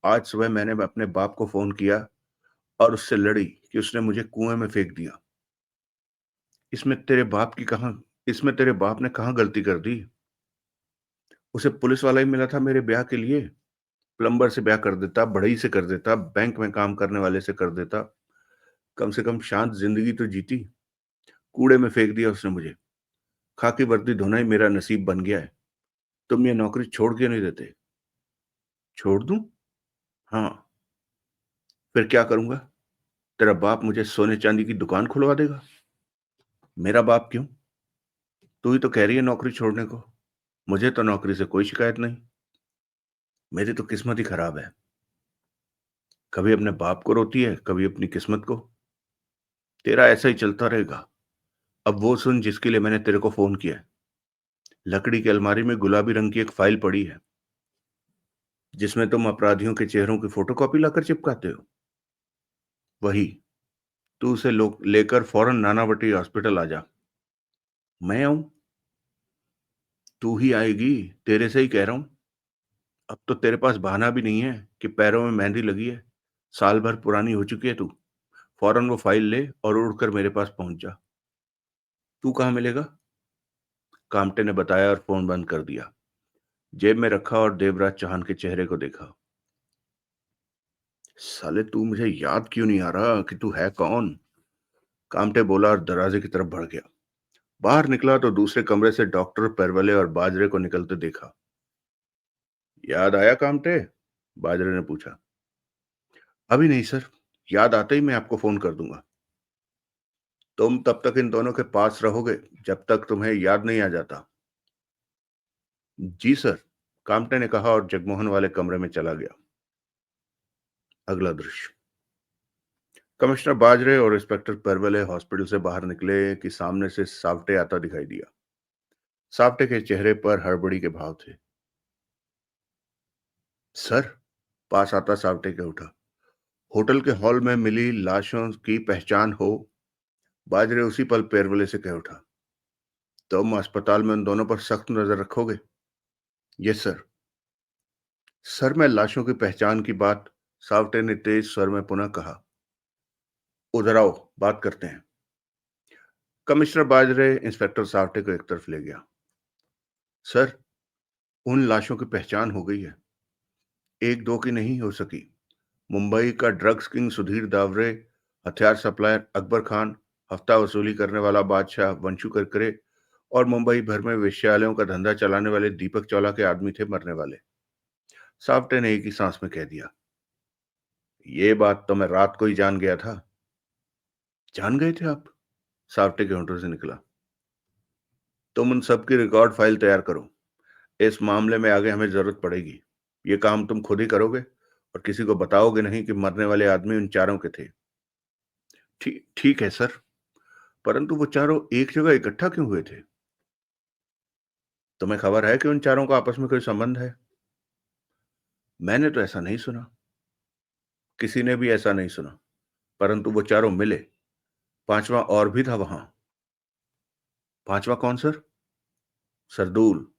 आज सुबह मैंने अपने बाप को फोन किया और उससे लड़ी कि उसने मुझे कुएं में फेंक दिया। इसमें तेरे बाप की कहाँ इसमें तेरे बाप ने कहाँ गलती कर दी? उसे पुलिस वाला ही मिला था मेरे ब्याह के लिए। प्लम्बर से ब्याह कर देता, बढ़ई से कर देता, बैंक में काम करने वाले से कर देता। कम से कम शांत जिंदगी तो जीती। कूड़े में फेंक दिया उसने मुझे। खाकी वर्दी धोना ही मेरा नसीब बन गया है। तुम ये नौकरी छोड़ क्यों नहीं देते? छोड़ दूं? हाँ। फिर क्या करूंगा? तेरा बाप मुझे सोने चांदी की दुकान खुलवा देगा? मेरा बाप क्यों? तू ही तो कह रही है नौकरी छोड़ने को। मुझे तो नौकरी से कोई शिकायत नहीं। मेरी तो किस्मत ही खराब है। कभी अपने बाप को रोती है, कभी अपनी किस्मत को। तेरा ऐसा ही चलता रहेगा। अब वो सुन जिसके लिए मैंने तेरे को फोन किया है। लकड़ी की अलमारी में गुलाबी रंग की एक फाइल पड़ी है, जिसमें तुम अपराधियों के चेहरों की फोटोकॉपी लाकर चिपकाते हो। वही। तू उसे लेकर फौरन नानावटी हॉस्पिटल आ जा। मैं आऊं? तू ही आएगी। तेरे से ही कह रहा हूं। अब तो तेरे पास बहाना भी नहीं है कि पैरों में मेहंदी लगी है। साल भर पुरानी हो चुकी है तू। फौरन वो फाइल ले और उड़कर मेरे पास पहुंच जा। तू कहाँ मिलेगा? कामटे ने बताया और फोन बंद कर दिया। जेब में रखा और देवराज चौहान के चेहरे को देखा। साले तू मुझे याद क्यों नहीं आ रहा कि तू है कौन? कामटे बोला और दरवाजे की तरफ बढ़ गया। बाहर निकला तो दूसरे कमरे से डॉक्टर परवले और बाजरे को निकलते देखा। याद आया कामटे? बाजरे ने पूछा। अभी नहीं सर। याद आते ही मैं आपको फोन कर दूंगा। तुम तब तक इन दोनों के पास रहोगे जब तक तुम्हें याद नहीं आ जाता। जी सर। कामटे ने कहा और जगमोहन वाले कमरे में चला गया। अगला दृश्य। कमिश्नर बाजरे और इंस्पेक्टर परवले हॉस्पिटल से बाहर निकले कि सामने से सावटे आता दिखाई दिया। सावटे के चेहरे पर हड़बड़ी के भाव थे। सर। पास आता सावटे के उठा। होटल के हॉल में मिली लाशों की पहचान हो? बाजरे उसी पल पेरवले से कह उठा। तुम अस्पताल में उन दोनों पर सख्त नजर रखोगे? Yes sir. सर मैं लाशों की पहचान की बात। सावटे ने तेज स्वर में पुनः कहा। उधर आओ, बात करते हैं। कमिश्नर बाजरे इंस्पेक्टर सावटे को एक तरफ ले गया। सर, उन लाशों की पहचान हो गई है। एक दो की नहीं हो सकी। मुंबई का ड्रग्स किंग सुधीर दावरे, हथियार सप्लायर अकबर खान, हफ्ता वसूली करने वाला बादशाह वंशु करकरे और मुंबई भर में वेश्यालयों का धंधा चलाने वाले दीपक चौला के आदमी थे मरने वाले। सावटे ने एक ही सांस में कह दिया। ये बात तो मैं रात को ही जान गया था। जान गए थे आप? सावटे के होंठों से निकला। तुम उन सब की रिकॉर्ड फाइल तैयार करो। इस मामले में आगे हमें जरूरत पड़ेगी। ये काम तुम खुद ही करोगे और किसी को बताओगे नहीं कि मरने वाले आदमी उन चारों के थे। ठीक ठीक है सर। परंतु वो चारों एक जगह इकट्ठा क्यों हुए थे? तुम्हें खबर है कि उन चारों का आपस में कोई संबंध है? मैंने तो ऐसा नहीं सुना। किसी ने भी ऐसा नहीं सुना। परंतु वो चारों मिले। पांचवा और भी था वहां। पांचवा कौन सर? सरदूल।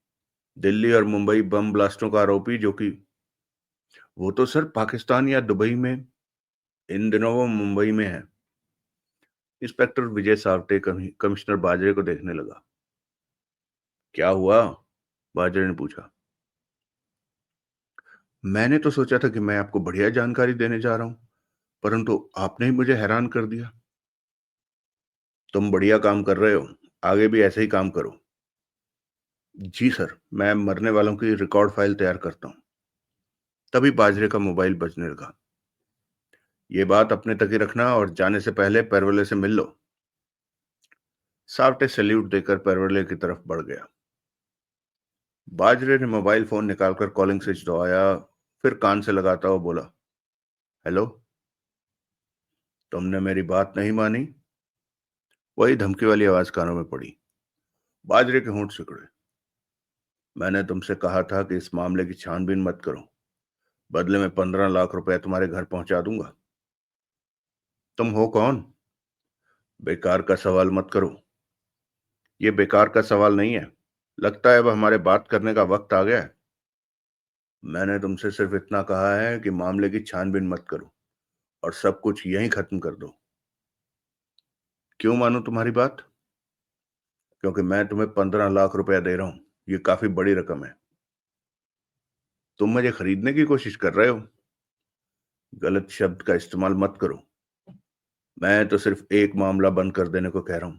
दिल्ली और मुंबई बम ब्लास्टों का आरोपी, जो कि वो तो सर पाकिस्तान या दुबई में। इन दिनों वो मुंबई में है। इंस्पेक्टर विजय सावटे कमिश्नर बाजरे को देखने लगा। क्या हुआ? बाजरे ने पूछा। मैंने तो सोचा था कि मैं आपको बढ़िया जानकारी देने जा रहा हूं, परंतु आपने ही मुझे हैरान कर दिया। तुम बढ़िया काम कर रहे हो। आगे भी ऐसे ही काम करो। जी सर, मैं मरने वालों की रिकॉर्ड फाइल तैयार करता हूँ। तभी बाजरे का मोबाइल बजने लगा। ये बात अपने तक ही रखना और जाने से पहले परवले से मिल लो। सावटे सैल्यूट देकर परवले की तरफ बढ़ गया। बाजरे ने मोबाइल फोन निकालकर कॉलिंग स्विच दबाया, फिर कान से लगाता हुआ बोला। हेलो। तुमने मेरी बात नहीं मानी? वही धमकी वाली आवाज कानों में पड़ी। बाजरे के होंठ सिकुड़े। मैंने तुमसे कहा था कि इस मामले की छानबीन मत करो। बदले में 15 लाख रुपए तुम्हारे घर पहुंचा दूंगा। तुम हो कौन? बेकार का सवाल मत करो। ये बेकार का सवाल नहीं है। लगता है अब हमारे बात करने का वक्त आ गया है। मैंने तुमसे सिर्फ इतना कहा है कि मामले की छानबीन मत करो और सब कुछ यहीं खत्म कर दो। क्यों मानूं तुम्हारी बात? क्योंकि मैं तुम्हें 15 लाख रुपया दे रहा हूं। ये काफी बड़ी रकम है। तुम मुझे खरीदने की कोशिश कर रहे हो। गलत शब्द का इस्तेमाल मत करो। मैं तो सिर्फ एक मामला बंद कर देने को कह रहा हूं।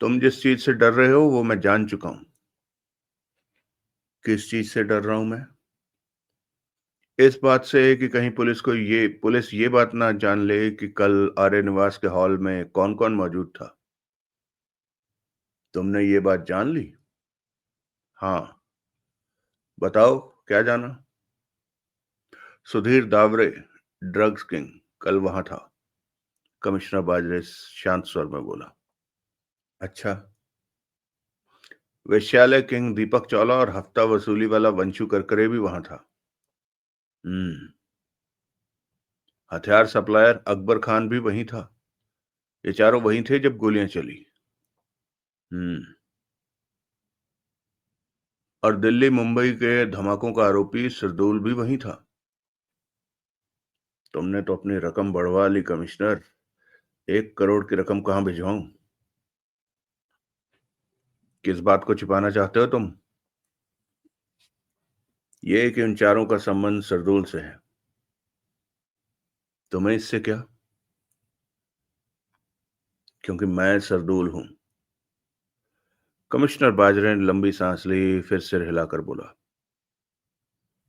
तुम जिस चीज से डर रहे हो वो मैं जान चुका हूं। किस चीज से डर रहा हूं मैं? इस बात से कि कहीं पुलिस ये बात ना जान ले कि कल आर्य निवास के हॉल में कौन कौन मौजूद था। तुमने ये बात जान ली? हाँ। बताओ, क्या जाना? सुधीर दावरे, ड्रग्स किंग, कल वहां था। कमिश्नर बाजरे शांत स्वर में बोला। अच्छा। वेश्यालय किंग दीपक चावला और हफ्ता वसूली वाला वंशु करकरे भी वहां था। हम्म। हथियार सप्लायर अकबर खान भी वहीं था। ये चारों वहीं थे जब गोलियां चली। हम्म। और दिल्ली मुंबई के धमाकों का आरोपी सरदूल भी वहीं था। तुमने तो अपनी रकम बढ़वा ली कमिश्नर। 1 करोड़ की रकम कहां भिजवाऊं? किस बात को छिपाना चाहते हो तुम? ये कि उन चारों का संबंध सरदूल से है। तुम्हें इससे क्या? क्योंकि मैं सरदूल हूं। कमिश्नर बाजरे ने लंबी सांस ली, फिर सिर हिलाकर बोला।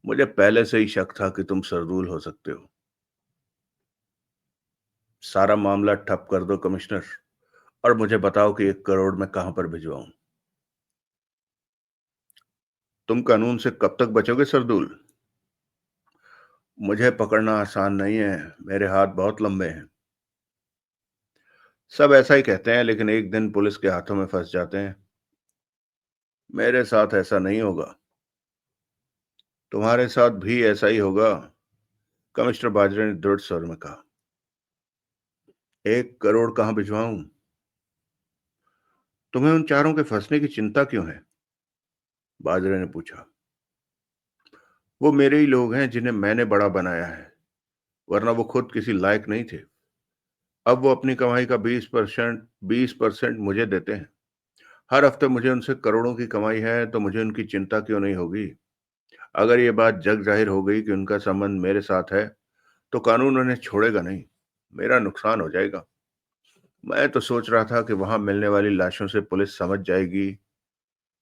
मुझे पहले से ही शक था कि तुम सरदूल हो सकते हो। सारा मामला ठप कर दो कमिश्नर, और मुझे बताओ कि 1 करोड़ मैं कहां पर भिजवाऊं। तुम कानून से कब तक बचोगे सरदूल? मुझे पकड़ना आसान नहीं है। मेरे हाथ बहुत लंबे हैं। सब ऐसा ही कहते हैं, लेकिन एक दिन पुलिस के हाथों में फंस जाते हैं। मेरे साथ ऐसा नहीं होगा। तुम्हारे साथ भी ऐसा ही होगा। कमिश्नर बाजरे ने दृढ़ स्वर में कहा। 1 करोड़ कहां भिजवाऊं? तुम्हें उन चारों के फंसने की चिंता क्यों है? बाजरे ने पूछा। वो मेरे ही लोग हैं जिन्हें मैंने बड़ा बनाया है, वरना वो खुद किसी लायक नहीं थे। अब वो अपनी कमाई का 20% मुझे देते हैं। हर हफ्ते मुझे उनसे करोड़ों की कमाई है, तो मुझे उनकी चिंता क्यों नहीं होगी? अगर ये बात जग जाहिर हो गई कि उनका संबंध मेरे साथ है, तो कानून उन्हें छोड़ेगा नहीं। मेरा नुकसान हो जाएगा। मैं तो सोच रहा था कि वहां मिलने वाली लाशों से पुलिस समझ जाएगी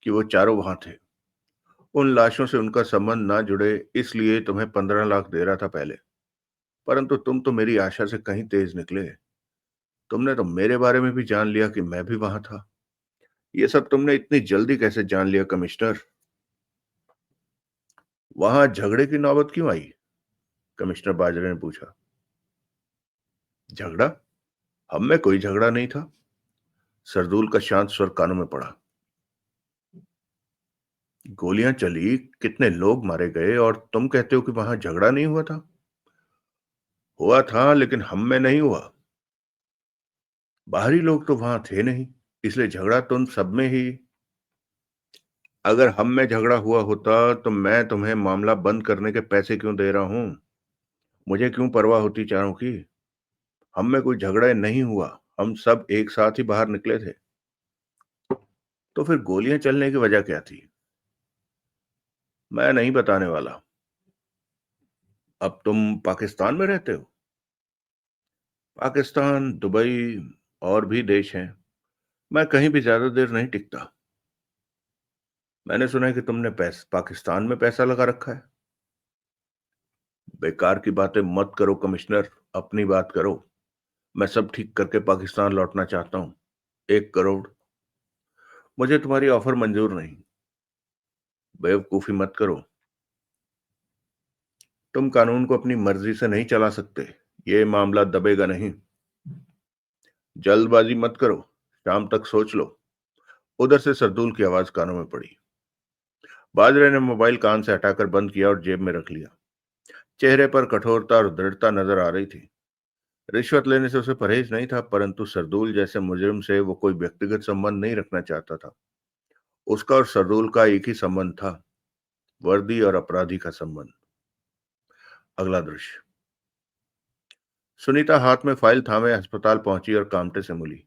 कि वो चारों वहां थे। उन लाशों से उनका संबंध ना जुड़े, इसलिए तुम्हें 15 लाख दे रहा था पहले। परंतु तुम तो मेरी आशा से कहीं तेज निकले। तुमने तो मेरे बारे में भी जान लिया कि मैं भी वहां था। ये सब तुमने इतनी जल्दी कैसे जान लिया कमिश्नर? वहां झगड़े की नौबत क्यों आई? कमिश्नर बाजरे ने पूछा। झगड़ा? हम में कोई झगड़ा नहीं था। सरदूल का शांत स्वर कानों में पड़ा। गोलियां चली, कितने लोग मारे गए, और तुम कहते हो कि वहां झगड़ा नहीं हुआ था? हुआ था, लेकिन हम में नहीं हुआ। बाहरी लोग तो वहां थे नहीं, इसलिए झगड़ा तुम सब में ही। अगर हम में झगड़ा हुआ होता तो मैं तुम्हें मामला बंद करने के पैसे क्यों दे रहा हूं? मुझे क्यों परवाह होती चारों की? हम में कोई झगड़ा नहीं हुआ। हम सब एक साथ ही बाहर निकले थे। तो फिर गोलियां चलने की वजह क्या थी? मैं नहीं बताने वाला। अब तुम पाकिस्तान में रहते हो? पाकिस्तान, दुबई और भी देश हैं। मैं कहीं भी ज्यादा देर नहीं टिकता। मैंने सुना है कि तुमने पाकिस्तान में पैसा लगा रखा है। बेकार की बातें मत करो कमिश्नर। अपनी बात करो। मैं सब ठीक करके पाकिस्तान लौटना चाहता हूँ। 1 करोड़। मुझे तुम्हारी ऑफर मंजूर नहीं। बेवकूफी मत करो। तुम कानून को अपनी मर्जी से नहीं चला सकते। ये मामला दबेगा नहीं। जल्दबाजी मत करो। शाम तक सोच लो। उधर से सरदूल की आवाज कानों में पड़ी। बाजरे ने मोबाइल कान से हटाकर बंद किया और जेब में रख लिया। चेहरे पर कठोरता और दृढ़ता नजर आ रही थी। रिश्वत लेने से उसे परहेज नहीं था, परंतु सरदूल जैसे मुजरिम से वो कोई व्यक्तिगत संबंध नहीं रखना चाहता था। उसका और सरदूल का एक ही संबंध था, वर्दी और अपराधी का संबंध। अगला दृश्य। सुनीता हाथ में फाइल थामे अस्पताल पहुंची और कामटे से मिली।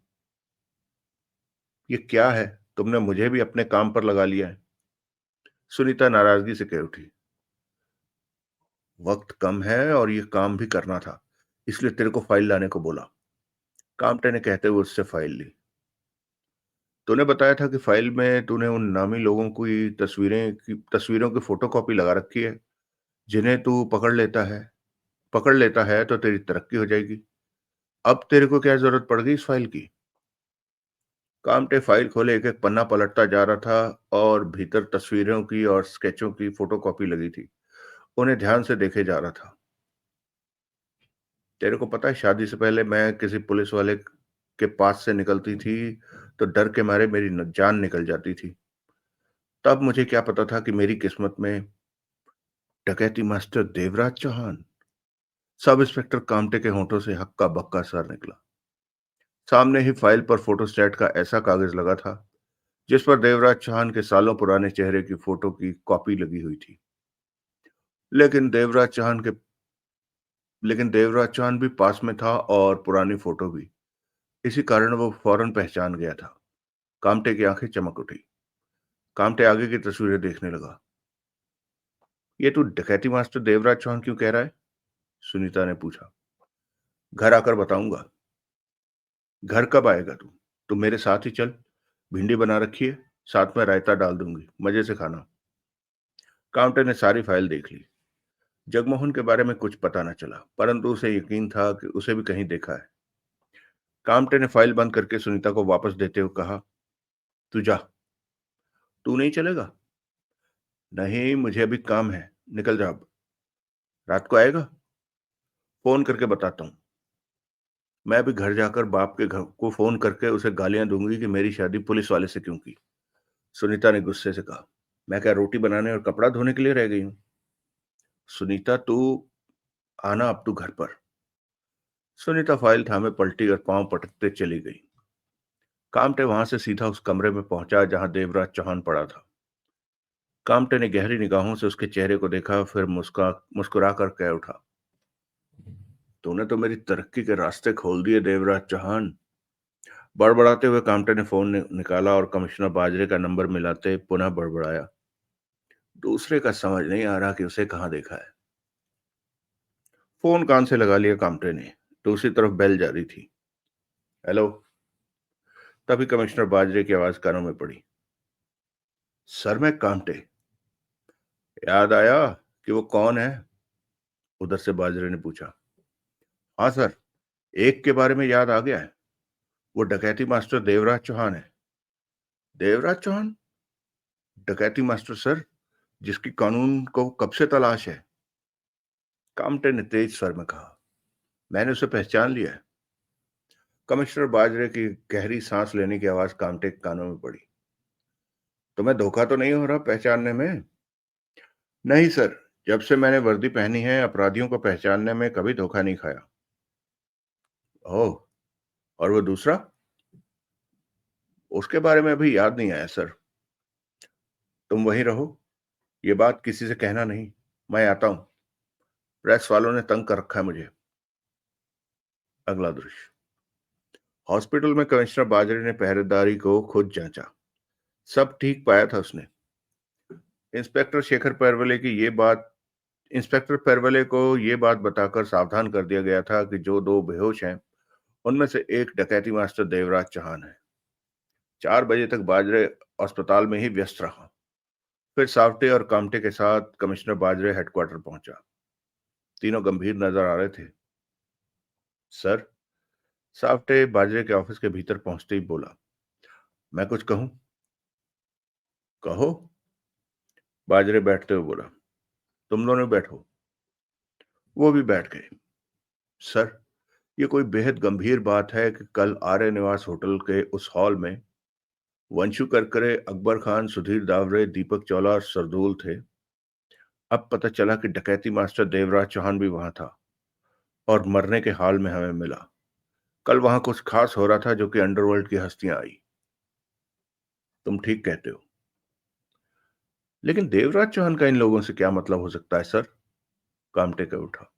ये क्या है? तुमने मुझे भी अपने काम पर लगा लिया है। सुनीता नाराजगी से कह उठी। वक्त कम है और ये काम भी करना था, इसलिए तेरे को फाइल लाने को बोला। कामटे ने कहते हुए उससे फाइल ली। तूने बताया था कि फाइल में तूने उन नामी लोगों की तस्वीरों की फोटोकॉपी लगा रखी है, जिन्हें तू पकड़ लेता है तो तेरी तरक्की हो जाएगी। अब तेरे को क्या जरूरत पड़ गई इस फाइल की? कामटे फाइल खोले एक एक पन्ना पलटता जा रहा था और भीतर तस्वीरों की और स्केचों की फोटोकॉपी लगी थी। उन्हें ध्यान से देखे जा रहा था। तेरे को पता है, शादी से पहले मैं किसी पुलिस वाले के पास से निकलती थी तो डर के मारे मेरी जान निकल जाती थी। तब मुझे क्या पता था कि मेरी किस्मत में डकैती master Devraj Chauhan. Sub inspector Kamte के होंठों से हक्का बक्का सर निकला। सामने ही फाइल पर फोटोस्टेट का ऐसा कागज लगा था जिस पर देवराज चौहान के सालों पुराने चेहरे की फोटो की कॉपी लगी हुई थी। लेकिन देवराज चौहान के लेकिन देवराज चौहान भी पास में था और पुरानी फोटो भी। इसी कारण वो फौरन पहचान गया था। कामटे की आंखें चमक उठी। कामटे आगे की तस्वीरें देखने लगा। ये तू डकैती मास्टर देवराज चौहान क्यों कह रहा है? सुनीता ने पूछा। घर आकर बताऊंगा। घर कब आएगा तू? तू मेरे साथ ही चल। भिंडी बना रखी है, साथ में रायता डाल दूंगी, मजे से खाना। काउंटर ने सारी फाइल देख ली। जगमोहन के बारे में कुछ पता न चला, परंतु उसे यकीन था कि उसे भी कहीं देखा है। कामटे ने फाइल बंद करके सुनीता को वापस देते हुए कहा, तू जा। तू नहीं चलेगा? नहीं, मुझे अभी काम है, निकल जा अब। रात को आएगा? फोन करके बताता हूँ। मैं अभी घर जाकर बाप के घर को फोन करके उसे गालियां दूंगी कि मेरी शादी पुलिस वाले से क्यों की। सुनीता ने गुस्से से कहा। मैं क्या रोटी बनाने और कपड़ा धोने के लिए रह गई हूँ? सुनीता, तू आना अब तू घर पर। सुनीता फाइल थामे पलटी और पांव पटकते चली गई। कामटे वहां से सीधा उस कमरे में पहुंचा जहां देवराज चौहान पड़ा था। कामटे ने गहरी निगाहों से उसके चेहरे को देखा, फिर मुस्कुरा कर कह उठा, तूने तो मेरी तरक्की के रास्ते खोल दिए देवराज चौहान। बड़बड़ाते हुए कामटे ने फोन निकाला और कमिश्नर बाजरे का नंबर मिलाते पुनः बड़बड़ाया। दूसरे का समझ नहीं आ रहा कि उसे कहाँ देखा है। फोन कान से लगा लिया कामटे ने। दूसरी तरफ बेल जारी थी। हेलो। तभी कमिश्नर बाजरे की आवाज कानों में पड़ी। सर, मैं कामटे। याद आया कि वो कौन है? उधर से बाजरे ने पूछा। हाँ सर, एक के बारे में याद आ गया है। वो डकैती मास्टर देवराज चौहान है। देवराज चौहान? डकैती मास्टर सर, जिसकी कानून को कब से तलाश है। कामटे ने तेज स्वर में कहा। मैंने उसे पहचान लिया है। कमिश्नर बाजरे की गहरी सांस लेने की आवाज कामटे के कानों में पड़ी। तुम्हें धोखा तो नहीं हो रहा पहचानने में? नहीं सर, जब से मैंने वर्दी पहनी है अपराधियों को पहचानने में कभी धोखा नहीं खाया। ओह, और वो दूसरा? उसके बारे में अभी याद नहीं आया सर। तुम वहीं रहो, ये बात किसी से कहना नहीं। मैं आता हूं, प्रेस वालों ने तंग कर रखा है मुझे। अगला दृश्य। हॉस्पिटल में कमिश्नर बाजरे ने पहरेदारी को खुद जांचा। सब ठीक पाया था उसने। इंस्पेक्टर शेखर पैरवले की ये बात इंस्पेक्टर पैरवले को ये बात बताकर सावधान कर दिया गया था कि जो दो बेहोश हैं उनमें से एक डकैती मास्टर देवराज चौहान है। 4 बजे तक बाजरे अस्पताल में ही व्यस्त रहा। फिर सावटे और कामटे के साथ कमिश्नर बाजरे हेडक्वार्टर पहुंचा। तीनों गंभीर नजर आ रहे थे। सर, सावटे बाजरे के ऑफिस के भीतर पहुंचते ही बोला, मैं कुछ कहूं? कहो। बाजरे बैठते हुए बोला। तुम दोनों बैठो। वो भी बैठ गए। सर, ये कोई बेहद गंभीर बात है कि कल आर्य निवास होटल के उस हॉल में वंशु करकरे, अकबर खान, सुधीर दावरे, दीपक चौला और सरदूल थे। अब पता चला कि डकैती मास्टर देवराज चौहान भी वहां था। और मरने के हाल में हमें मिला। कल वहां कुछ खास हो रहा था जो कि अंडरवर्ल्ड की हस्तियां आई। तुम ठीक कहते हो। लेकिन देवराज चौहान का इन लोगों से क्या मतलब हो सकता है सर? कामटे का उठा।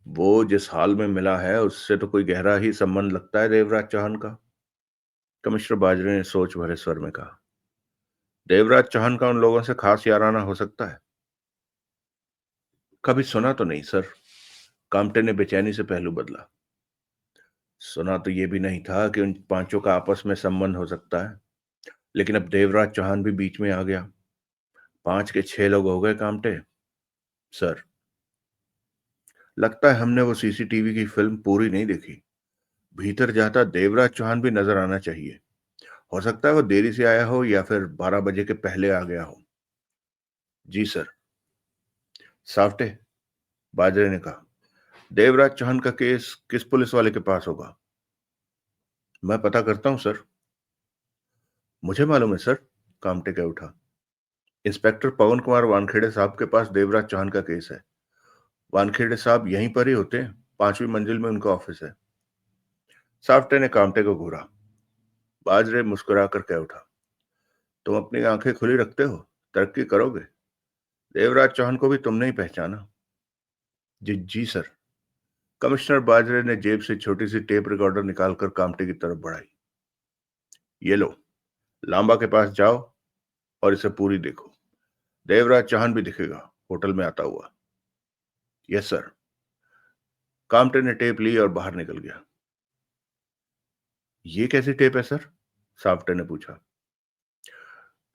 वो जिस हाल में मिला है उससे तो कोई गहरा ही संबंध लगता है देवराज चौहान का। कमिश्नर बाजरे ने सोच भरे स्वर में कहा। देवराज चौहान का उन लोगों से खास याराना हो सकता है? कभी सुना तो नहीं सर। कामटे ने बेचैनी से पहलू बदला। सुना तो ये भी नहीं था कि उन पांचों का आपस में संबंध हो सकता है, लेकिन अब देवराज चौहान भी बीच में आ गया। 5 के 6 लोग हो गए कामटे। सर, लगता है हमने वो सीसीटीवी की फिल्म पूरी नहीं देखी। भीतर जाता देवराज चौहान भी नजर आना चाहिए। हो सकता है वो देरी से आया हो या फिर 12 बजे के पहले आ गया हो। जी सर। सावटे, बाजरे ने कहा, देवराज चौहान का केस किस पुलिस वाले के पास होगा? मैं पता करता हूं सर। मुझे मालूम है सर। कामटे कह उठा। इंस्पेक्टर पवन कुमार वानखेड़े साहब के पास देवराज चौहान का केस है। वानखेड़े साहब यहीं पर ही होते हैं, 5वीं मंजिल में उनका ऑफिस है। साफ्टे ने कामटे को घूरा। बाजरे मुस्कुराकर कह उठा, तुम अपनी आंखें खुली रखते हो, तरक्की करोगे। देवराज चौहान को भी तुमने ही पहचाना। जी जी सर। कमिश्नर बाजरे ने जेब से छोटी सी टेप रिकॉर्डर निकालकर कामटे की तरफ बढ़ाई। ये लो, लांबा के पास जाओ और इसे पूरी देखो। देवराज चौहान भी दिखेगा होटल में आता हुआ। Yes sir. कामटे ने टेप ली और बाहर निकल गया। ये कैसी टेप है सर? साफ्टे ने पूछा।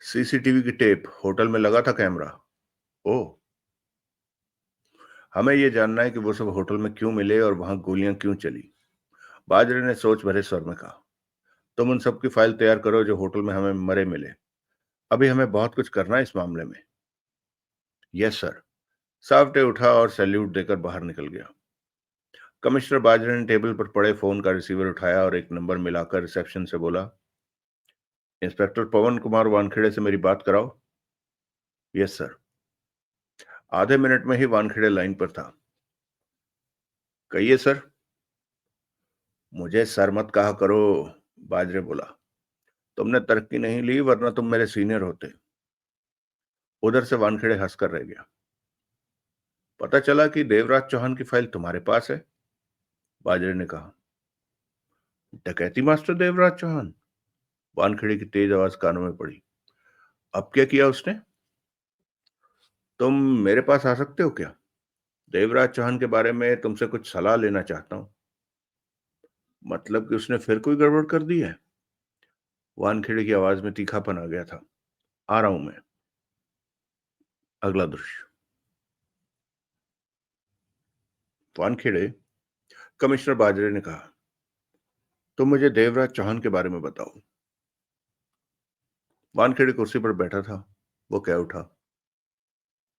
सीसीटीवी की टेप, होटल में लगा था कैमरा। ओह। हमें यह जानना है कि वो सब होटल में क्यों मिले और वहां गोलियां क्यों चली। बाजरे ने सोच भरे स्वर में कहा। तुम उन सब की फाइल तैयार करो जो होटल में हमें मरे मिले। अभी हमें बहुत कुछ करना है इस मामले में। Yes sir. साफ्टे उठा और सैल्यूट देकर बाहर निकल गया। कमिश्नर बाजरे ने टेबल पर पड़े फोन का रिसीवर उठाया और एक नंबर मिलाकर रिसेप्शन से बोला, इंस्पेक्टर पवन कुमार वानखेड़े से मेरी बात कराओ। Yes sir. आधे मिनट में ही वानखेड़े लाइन पर था। कहिए सर। मुझे सर मत कहा करो, बाजरे बोला। तुमने तरक्की नहीं ली वरना तुम मेरे सीनियर होते। उधर से वानखेड़े हंसकर रह गया। पता चला कि देवराज चौहान की फाइल तुम्हारे पास है, बाजरे ने कहा। डकैती मास्टर देवराज चौहान? वानखेड़े की तेज आवाज कानों में पड़ी। अब क्या किया उसने? तुम मेरे पास आ सकते हो क्या? देवराज चौहान के बारे में तुमसे कुछ सलाह लेना चाहता हूं। मतलब कि उसने फिर कोई गड़बड़ कर दी है? वानखेड़े की आवाज में तीखापन आ गया था। आ रहा हूं मैं। अगला दृश्य। वानखेड़े, कमिश्नर बाजरे ने कहा, तुम मुझे देवराज चौहान के बारे में बताओ। वानखेड़े कुर्सी पर बैठा था। वो कह उठा,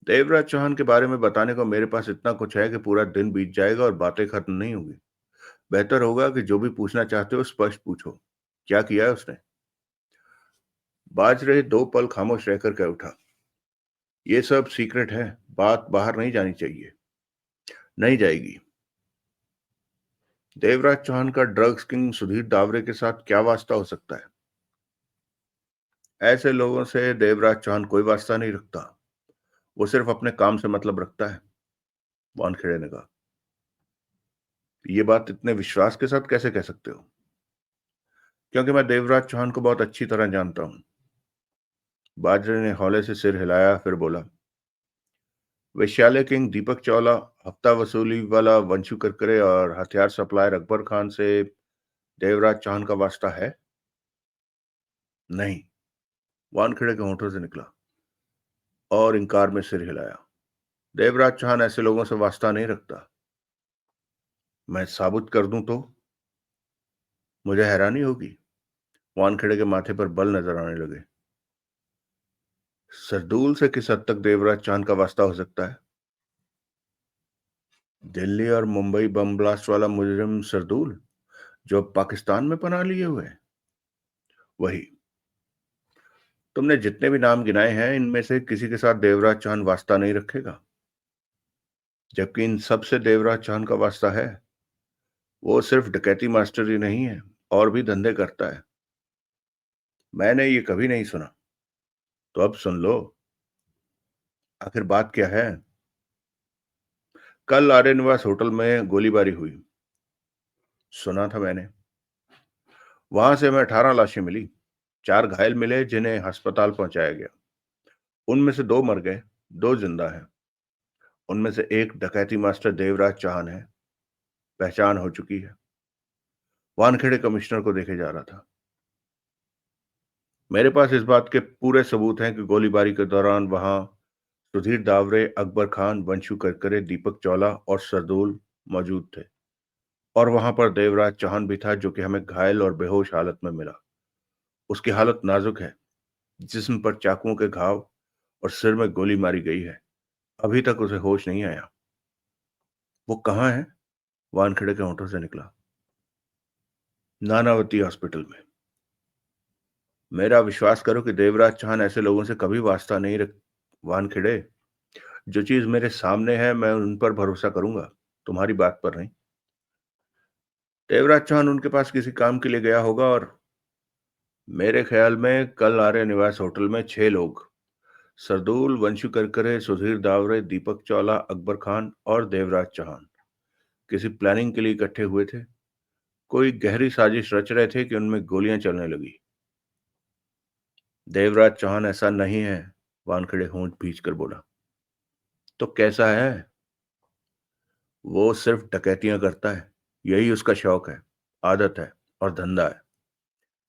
देवराज चौहान के बारे में बताने को मेरे पास इतना कुछ है कि पूरा दिन बीत जाएगा और बातें खत्म नहीं होगी। बेहतर होगा कि जो भी पूछना चाहते हो स्पष्ट पूछो। क्या किया है उसने? बाजरे 2 पल खामोश रहकर कह उठा, ये सब सीक्रेट है, बात बाहर नहीं जानी चाहिए। नहीं जाएगी। देवराज चौहान का ड्रग्स किंग सुधीर दावरे के साथ क्या वास्ता हो सकता है? ऐसे लोगों से देवराज चौहान कोई वास्ता नहीं रखता। वो सिर्फ अपने काम से मतलब रखता है, वानखेड़े ने कहा। ये बात इतने विश्वास के साथ कैसे कह सकते हो? क्योंकि मैं देवराज चौहान को बहुत अच्छी तरह जानता हूं। बाजरे ने हौले से सिर हिलाया, फिर बोला, वैश्यालय किंग दीपक चावला, हफ्ता वसूली वाला वंशु करकरे और हथियार सप्लायर अकबर खान से देवराज चौहान का वास्ता है? नहीं, वानखेड़े के होठों से निकला और इनकार में सिर हिलाया। देवराज चौहान ऐसे लोगों से वास्ता नहीं रखता। मैं साबुत कर दूं तो? मुझे हैरानी होगी। वानखेड़े के माथे पर बल नजर आने लगे। सरदूल से किस हद तक देवराज चौहान का वास्ता हो सकता है? दिल्ली और मुंबई बम ब्लास्ट वाला मुजरिम सरदूल, जो अब पाकिस्तान में पनाह लिए हुए है? वही। तुमने जितने भी नाम गिनाए हैं इनमें से किसी के साथ देवराज चौहान वास्ता नहीं रखेगा। जबकि इन सब से देवराज चौहान का वास्ता है। वो सिर्फ डकैती मास्टर ही नहीं है, और भी धंधे करता है। मैंने ये कभी नहीं सुना। तो अब सुन लो, आखिर बात क्या है। कल आर्य निवास होटल में गोलीबारी हुई। सुना था मैंने। वहां से हमें 18 लाशें मिली। 4 घायल मिले जिन्हें अस्पताल पहुंचाया गया। उनमें से 2 मर गए, 2 जिंदा हैं। उनमें से एक डकैती मास्टर देवराज चौहान है। पहचान हो चुकी है। वानखेड़े कमिश्नर को देखे जा रहा था। मेरे पास इस बात के पूरे सबूत हैं कि गोलीबारी के दौरान वहां सुधीर दावरे, अकबर खान, वंशु करकरे, दीपक चौला और सरदूल मौजूद थे। और वहां पर देवराज चौहान भी था, जो कि हमें घायल और बेहोश हालत में मिला। उसकी हालत नाजुक है। जिस्म पर चाकुओं के घाव और सिर में गोली मारी गई है। अभी तक उसे होश नहीं आया। वो कहाँ है? वानखेड़े के होठों से निकला। नानावती हॉस्पिटल में। मेरा विश्वास करो कि देवराज चौहान ऐसे लोगों से कभी वास्ता नहीं रख। वानखेड़े, जो चीज मेरे सामने है मैं उन पर भरोसा करूंगा, तुम्हारी बात पर नहीं। देवराज चौहान उनके पास किसी काम के लिए गया होगा, और मेरे ख्याल में कल आर्य निवास होटल में 6 लोग, सरदूल, वंशु करकरे, सुधीर दावरे, दीपक चौला, अकबर खान और देवराज चौहान किसी प्लानिंग के लिए इकट्ठे हुए थे। कोई गहरी साजिश रच रहे थे कि उनमें गोलियां चलने लगी। देवराज चौहान ऐसा नहीं है। वानखेड़े होंठ भींच कर बोला। तो कैसा है? वो सिर्फ डकैतियां करता है। यही उसका शौक है, आदत है और धंधा है।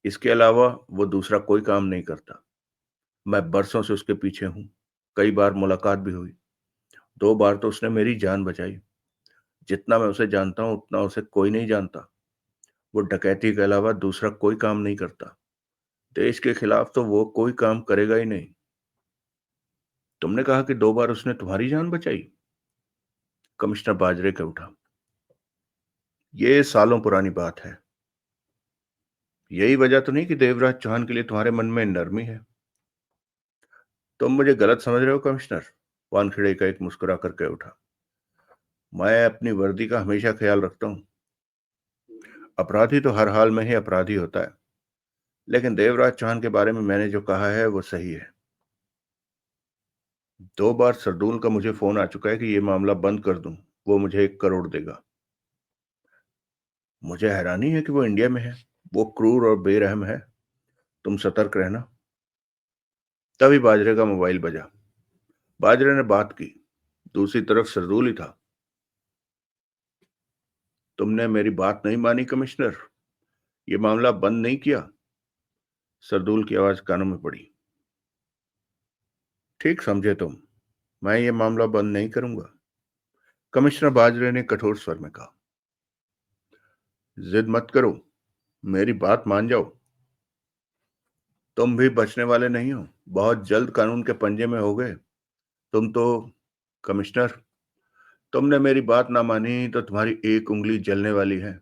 इसके अलावा वो दूसरा कोई काम नहीं करता। मैं बरसों से उसके पीछे हूं। कई बार मुलाकात भी हुई। 2 बार तो उसने मेरी जान बचाई। जितना मैं उसे जानता हूं उतना उसे कोई नहीं जानता। वो डकैती के अलावा दूसरा कोई काम नहीं करता। देश के खिलाफ तो वो कोई काम करेगा ही नहीं। तुमने कहा कि 2 बार उसने तुम्हारी जान बचाई। कमिश्नर बाजरे के उठा। ये सालों पुरानी बात है। यही वजह तो नहीं कि देवराज चौहान के लिए तुम्हारे मन में नरमी है। तुम मुझे गलत समझ रहे हो कमिश्नर। वानखेड़े का एक मुस्कुरा करके उठा। मैं अपनी वर्दी का हमेशा ख्याल रखता हूँ। अपराधी तो हर हाल में ही अपराधी होता है। लेकिन देवराज चौहान के बारे में मैंने जो कहा है वो सही है। 2 बार सरदूल का मुझे फोन आ चुका है कि ये मामला बंद कर दूं। वो मुझे 1 करोड़ देगा। मुझे हैरानी है कि वो इंडिया में है। वो क्रूर और बेरहम है। तुम सतर्क रहना। तभी बाजरे का मोबाइल बजा। बाजरे ने बात की। दूसरी तरफ सरदूल ही था। तुमने मेरी बात नहीं मानी कमिश्नर। ये मामला बंद नहीं किया। सरदूल की आवाज कानों में पड़ी। ठीक समझे तुम। मैं ये मामला बंद नहीं करूंगा। कमिश्नर बाजरे ने कठोर स्वर में कहा। जिद मत करो। मेरी बात मान जाओ। तुम भी बचने वाले नहीं हो। बहुत जल्द कानून के पंजे में हो गए। तुम तो। कमिश्नर, तुमने मेरी बात ना मानी तो तुम्हारी एक उंगली जलने वाली है।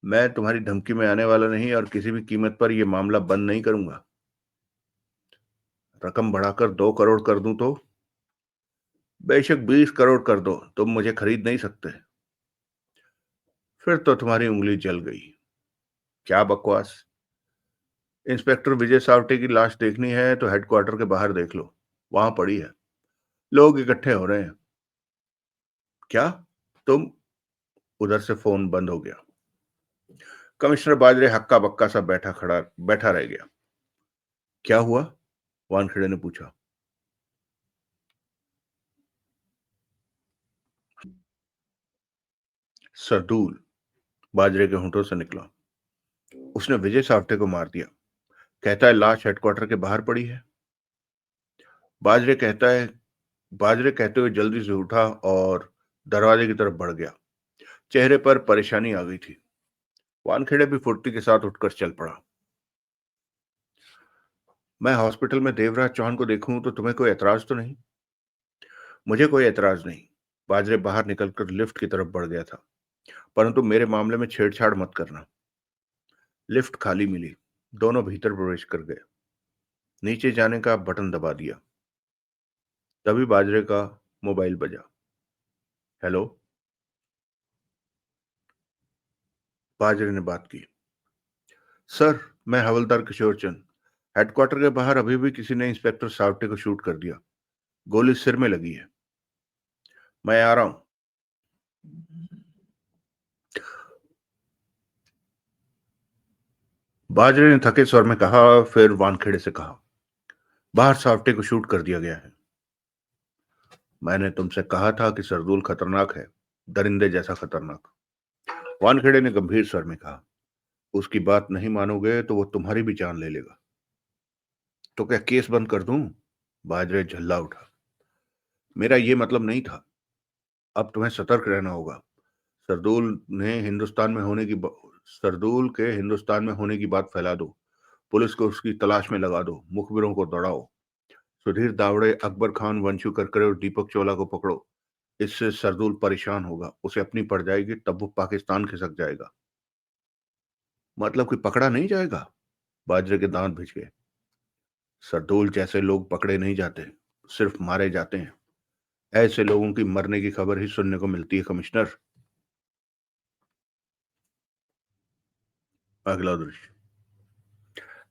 मैं तुम्हारी धमकी में आने वाला नहीं, और किसी भी कीमत पर यह मामला बंद नहीं करूंगा। रकम बढ़ाकर 2 करोड़ कर दूं तो? बेशक 20 करोड़ कर दो, तुम मुझे खरीद नहीं सकते। फिर तो तुम्हारी उंगली जल गई। क्या बकवास। इंस्पेक्टर विजय सावटे की लाश देखनी है तो हेडक्वार्टर के बाहर देख लो। वहां पड़ी है। लोग इकट्ठे हो रहे हैं। क्या? तुम? उधर से फोन बंद हो गया। कमिश्नर बाजरे हक्का बक्का सा बैठा रह गया। क्या हुआ? वानखेड़े ने पूछा। सरदूल। बाजरे के होंठों से निकला। उसने विजय सावटे को मार दिया। कहता है लाश हेडक्वार्टर के बाहर पड़ी है। बाजरे कहता है बाजरे कहते हुए जल्दी से उठा और दरवाजे की तरफ बढ़ गया। चेहरे पर परेशानी आ गई थी। वानखेड़े भी फुर्ती के साथ उठकर चल पड़ा। मैं हॉस्पिटल में देवराज चौहान को देखूं तो तुम्हें कोई एतराज तो नहीं? मुझे कोई एतराज नहीं। बाजरे बाहर निकलकर लिफ्ट की तरफ बढ़ गया था। परंतु मेरे मामले में छेड़छाड़ मत करना। लिफ्ट खाली मिली। दोनों भीतर प्रवेश कर गए। नीचे जाने का बटन दबा दिया। तभी बाजरे का मोबाइल बजा। हेलो। बाजरे ने बात की। सर, मैं हवलदार किशोर चंद। हेडक्वार्टर के बाहर अभी भी किसी ने इंस्पेक्टर सावटे को शूट कर दिया। गोली सिर में लगी है। मैं आ रहा हूं। बाजरे ने थके स्वर में कहा, फिर वानखेड़े से कहा, बाहर सावटे को शूट कर दिया गया है। मैंने तुमसे कहा था कि सरदूल खतरनाक है, दरिंदे जैसा खतरनाक। वानखेड़े ने गंभीर स्वर में कहा, उसकी बात नहीं मानोगे तो वो तुम्हारी भी जान ले लेगा। तो क्या केस बंद कर दूं? बाजरे झल्ला उठा। मेरा ये मतलब नहीं था। अब तुम्हें सतर्क रहना होगा। सरदूल ने हिंदुस्तान में होने की ब- सरदूल के हिंदुस्तान में होने की बात फैला दो। पुलिस को उसकी तलाश में लगा दो। मुखबिरों को दौड़ाओ। सुधीर दावड़े, अकबर खान, वंशु करकरे और दीपक चोला को पकड़ो। इससे सरदूल परेशान होगा, उसे अपनी पड़ जाएगी, तब वो पाकिस्तान खिसक जाएगा। मतलब कि पकड़ा नहीं जाएगा? बाजरे के दांत भिज गए। सरदूल जैसे लोग पकड़े नहीं जाते, सिर्फ मारे जाते हैं। ऐसे लोगों की मरने की खबर ही सुनने को मिलती है, कमिश्नर। अगला दृश्य।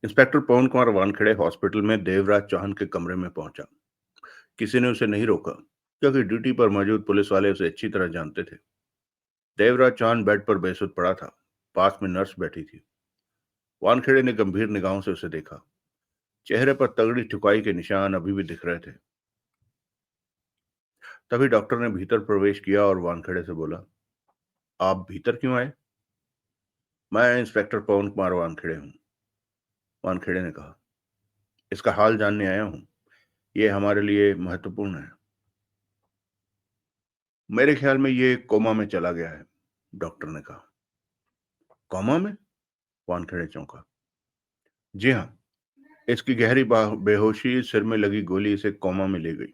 इंस्पेक्टर पवन कुमार वानखेड़े हॉस्पिटल में देवराज चौहान के कमरे में पहुंचा। किसी ने उसे नहीं रोका, क्योंकि ड्यूटी पर मौजूद पुलिस वाले उसे अच्छी तरह जानते थे। देवराज चौहान बेड पर बेसुध पड़ा था। पास में नर्स बैठी थी। वानखेड़े ने गंभीर निगाहों से उसे देखा। चेहरे पर तगड़ी ठुकाई के निशान अभी भी दिख रहे थे। तभी डॉक्टर ने भीतर प्रवेश किया और वानखेड़े से बोला, आप भीतर क्यों आए? मैं इंस्पेक्टर पवन कुमार वानखेड़े हूँ। वानखेड़े ने कहा, इसका हाल जानने आया हूँ। ये हमारे लिए महत्वपूर्ण है। मेरे ख्याल में ये कोमा में चला गया है, डॉक्टर ने कहा। कोमा में? वानखेड़े चौंका। जी हाँ, इसकी गहरी बेहोशी, सिर में लगी गोली इसे कोमा में ले गई।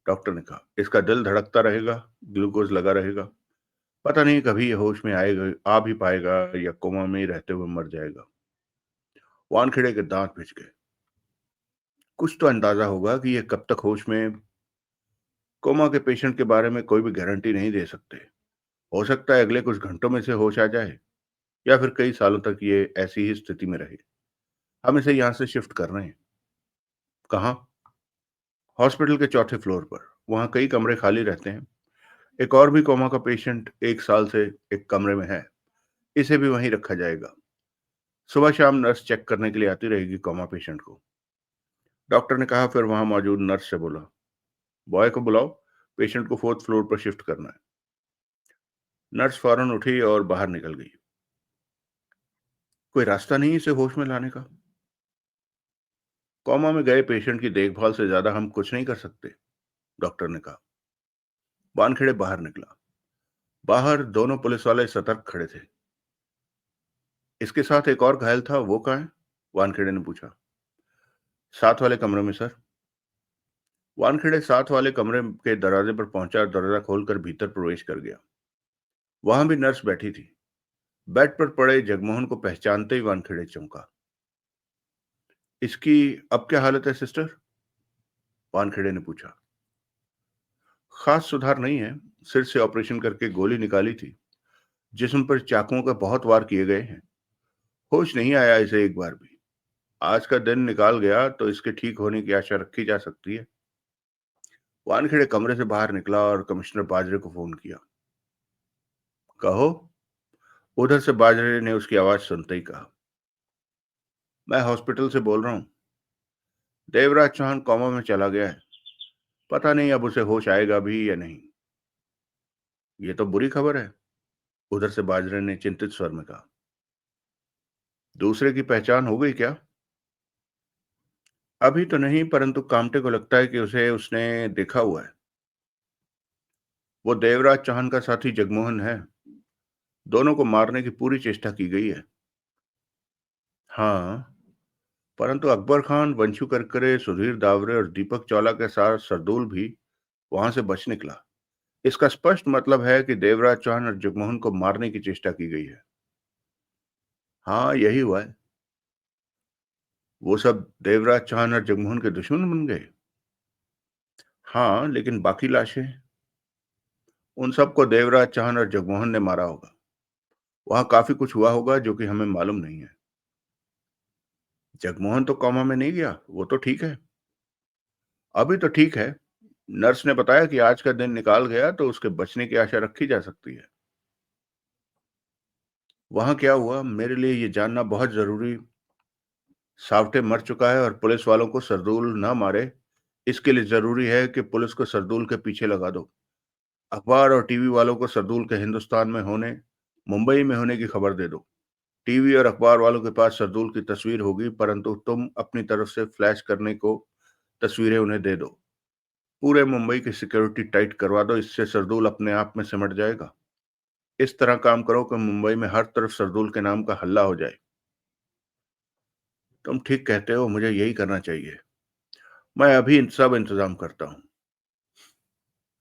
डॉक्टर ने कहा, इसका दिल धड़कता रहेगा, ग्लूकोज लगा रहेगा। पता नहीं कभी ये होश में आएगा, आ भी पाएगा, या कोमा में ही रहते हुए मर जाएगा। वानखेड़े के दांत भिज गए। कुछ तो अंदाजा होगा कि ये कब तक होश में। कोमा के पेशेंट के बारे में कोई भी गारंटी नहीं दे सकते। हो सकता है अगले कुछ घंटों में से होश आ जाए, या फिर कई सालों तक ये ऐसी ही स्थिति में रहे। हम इसे यहां से शिफ्ट कर रहे हैं। कहाँ? हॉस्पिटल के चौथे फ्लोर पर। वहां कई कमरे खाली रहते हैं। एक और भी कोमा का पेशेंट 1 साल से एक कमरे में है। इसे भी वहीं रखा जाएगा। सुबह शाम नर्स चेक करने के लिए आती रहेगी कोमा पेशेंट को। डॉक्टर ने कहा, फिर वहां मौजूद नर्स से बोला, बॉय को बुलाओ, पेशेंट को 4th फ्लोर पर शिफ्ट करना है। नर्स फौरन उठी और बाहर निकल गई। कोई रास्ता नहीं इसे होश में लाने का? कोमा में गए पेशेंट की देखभाल से ज्यादा हम कुछ नहीं कर सकते, डॉक्टर ने कहा। वानखेड़े बाहर निकला। बाहर दोनों पुलिस वाले सतर्क खड़े थे। इसके साथ एक और घायल था, वो कहाँ है? वानखेड़े ने पूछा। साथ वाले कमरे में सर। वानखेड़े साथ वाले कमरे के दरवाजे पर पहुंचा और दरवाजा खोलकर भीतर प्रवेश कर गया। वहां भी नर्स बैठी थी। बेड पर पड़े जगमोहन को पहचानते ही वानखेड़े चौंका। इसकी अब क्या हालत है सिस्टर? वानखेड़े ने पूछा। खास सुधार नहीं है। सिर से ऑपरेशन करके गोली निकाली थी। जिस्म पर चाकुओं का बहुत वार किए गए हैं। होश नहीं आया इसे एक बार भी। आज का दिन निकाल गया तो इसके ठीक होने की आशा रखी जा सकती है। वानखेड़े कमरे से बाहर निकला और कमिश्नर बाजरे को फोन किया। कहो। उधर से बाजरे ने उसकी आवाज सुनते ही कहा, मैं हॉस्पिटल से बोल रहा हूँ। देवराज चौहान कोमा में चला गया है। पता नहीं अब उसे होश आएगा भी या नहीं। ये तो बुरी खबर है, उधर से बाजरे ने चिंतित स्वर में कहा। दूसरे की पहचान हो गई क्या? अभी तो नहीं, परंतु कामटे को लगता है कि उसे उसने देखा हुआ है। वो देवराज चौहान का साथी जगमोहन है। दोनों को मारने की पूरी चेष्टा की गई है। हाँ, परंतु अकबर खान, वंशु करकरे, सुधीर दावरे और दीपक चौला के साथ सरदूल भी वहां से बच निकला। इसका स्पष्ट मतलब है कि देवराज चौहान और जगमोहन को मारने की चेष्टा की गई है। हाँ, यही हुआ है। वो सब देवराज चौहान और जगमोहन के दुश्मन बन गए। हाँ, लेकिन बाकी लाशें? उन सबको देवराज चौहान और जगमोहन ने मारा होगा। वहाँ काफ़ी कुछ हुआ होगा जो कि हमें मालूम नहीं है। जगमोहन तो कोमा में नहीं गया, वो तो ठीक है। अभी तो ठीक है। नर्स ने बताया कि आज का दिन निकाल गया तो उसके बचने की आशा रखी जा सकती है। वहाँ क्या हुआ, मेरे लिए ये जानना बहुत ज़रूरी। सावटे मर चुका है और पुलिस वालों को सरदूल ना मारे, इसके लिए ज़रूरी है कि पुलिस को सरदूल के पीछे लगा दो। अखबार और टीवी वालों को सरदूल के हिंदुस्तान में होने, मुंबई में होने की खबर दे दो। टीवी और अखबार वालों के पास सरदूल की तस्वीर होगी, परंतु तुम अपनी तरफ से फ्लैश करने को तस्वीरें उन्हें दे दो। पूरे मुंबई की सिक्योरिटी टाइट करवा दो, इससे सरदूल अपने आप में सिमट जाएगा। इस तरह काम करो कि मुंबई में हर तरफ सरदूल के नाम का हल्ला हो जाए। तुम ठीक कहते हो, मुझे यही करना चाहिए। मैं अभी सब इंतजाम करता हूँ।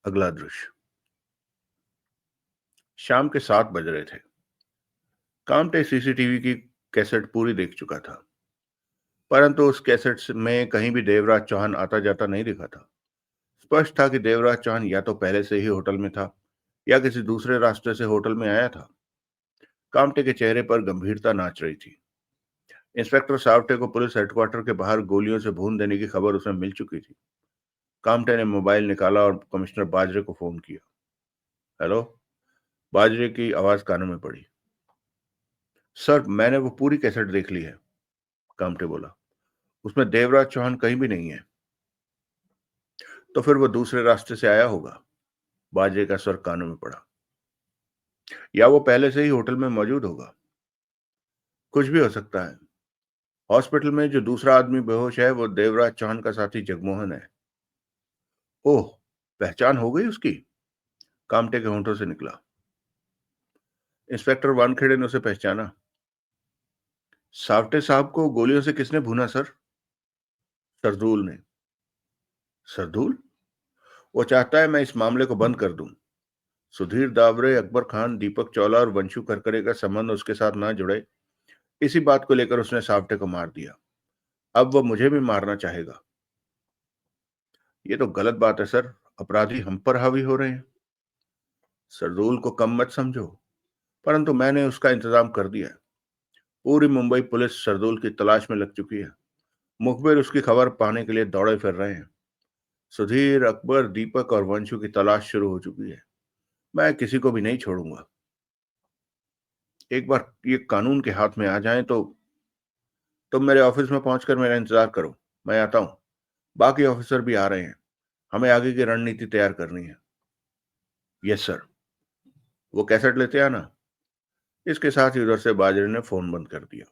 अगला दृश्य। शाम के 7 बज रहे थे। कामटे सीसीटीवी की कैसेट पूरी देख चुका था, परंतु उस कैसेट में कहीं भी देवराज चौहान आता जाता नहीं दिखा था। स्पष्ट था कि देवराज चौहान या तो पहले से ही होटल में था या किसी दूसरे रास्ते से होटल में आया था। कामटे के चेहरे पर गंभीरता नाच रही थी। इंस्पेक्टर सावटे को पुलिस हेडक्वार्टर के बाहर गोलियों से भून देने की खबर उसे मिल चुकी थी। कामटे ने मोबाइल निकाला और कमिश्नर बाजरे को फोन किया। हेलो। बाजरे की आवाज कानों में पड़ी। सर, मैंने वो पूरी कैसेट देख ली है, कामटे बोला। उसमें देवराज चौहान कहीं भी नहीं है। तो फिर वो दूसरे रास्ते से आया होगा, बाजरे का स्वर कानों में पड़ा। या वो पहले से ही होटल में मौजूद होगा। कुछ भी हो सकता है। हॉस्पिटल में जो दूसरा आदमी बेहोश है वो देवराज चौहान का साथी जगमोहन है। ओह, पहचान हो गई उसकी? कामटे के होंठों से निकला। इंस्पेक्टर वानखेड़े ने उसे पहचाना। सावटे साहब को गोलियों से किसने भूना सर? सरदूल ने। सरदूल? वो चाहता है मैं इस मामले को बंद कर दूं। सुधीर दावरे, अकबर खान, दीपक चौला और वंशु करकरे का संबंध उसके साथ ना जुड़े, इसी बात को लेकर उसने सावटे को मार दिया। अब वो मुझे भी मारना चाहेगा। ये तो गलत बात है सर। अपराधी हम पर हावी हो रहे हैं। सरदूल को कम मत समझो, परंतु मैंने उसका इंतजाम कर दिया है। पूरी मुंबई पुलिस सरदूल की तलाश में लग चुकी है। मुखबिर उसकी खबर पाने के लिए दौड़े फिर रहे हैं। सुधीर, अकबर, दीपक और वंशु की तलाश शुरू हो चुकी है। मैं किसी को भी नहीं छोड़ूंगा। एक बार ये कानून के हाथ में आ जाए तो तुम मेरे ऑफिस में पहुंचकर मेरा इंतजार करो। मैं आता हूं। बाकी ऑफिसर भी आ रहे हैं। हमें आगे की रणनीति तैयार करनी है। Yes sir. वो कैसेट लेते आना। इसके साथ ही उधर से बाजरे ने फोन बंद कर दिया।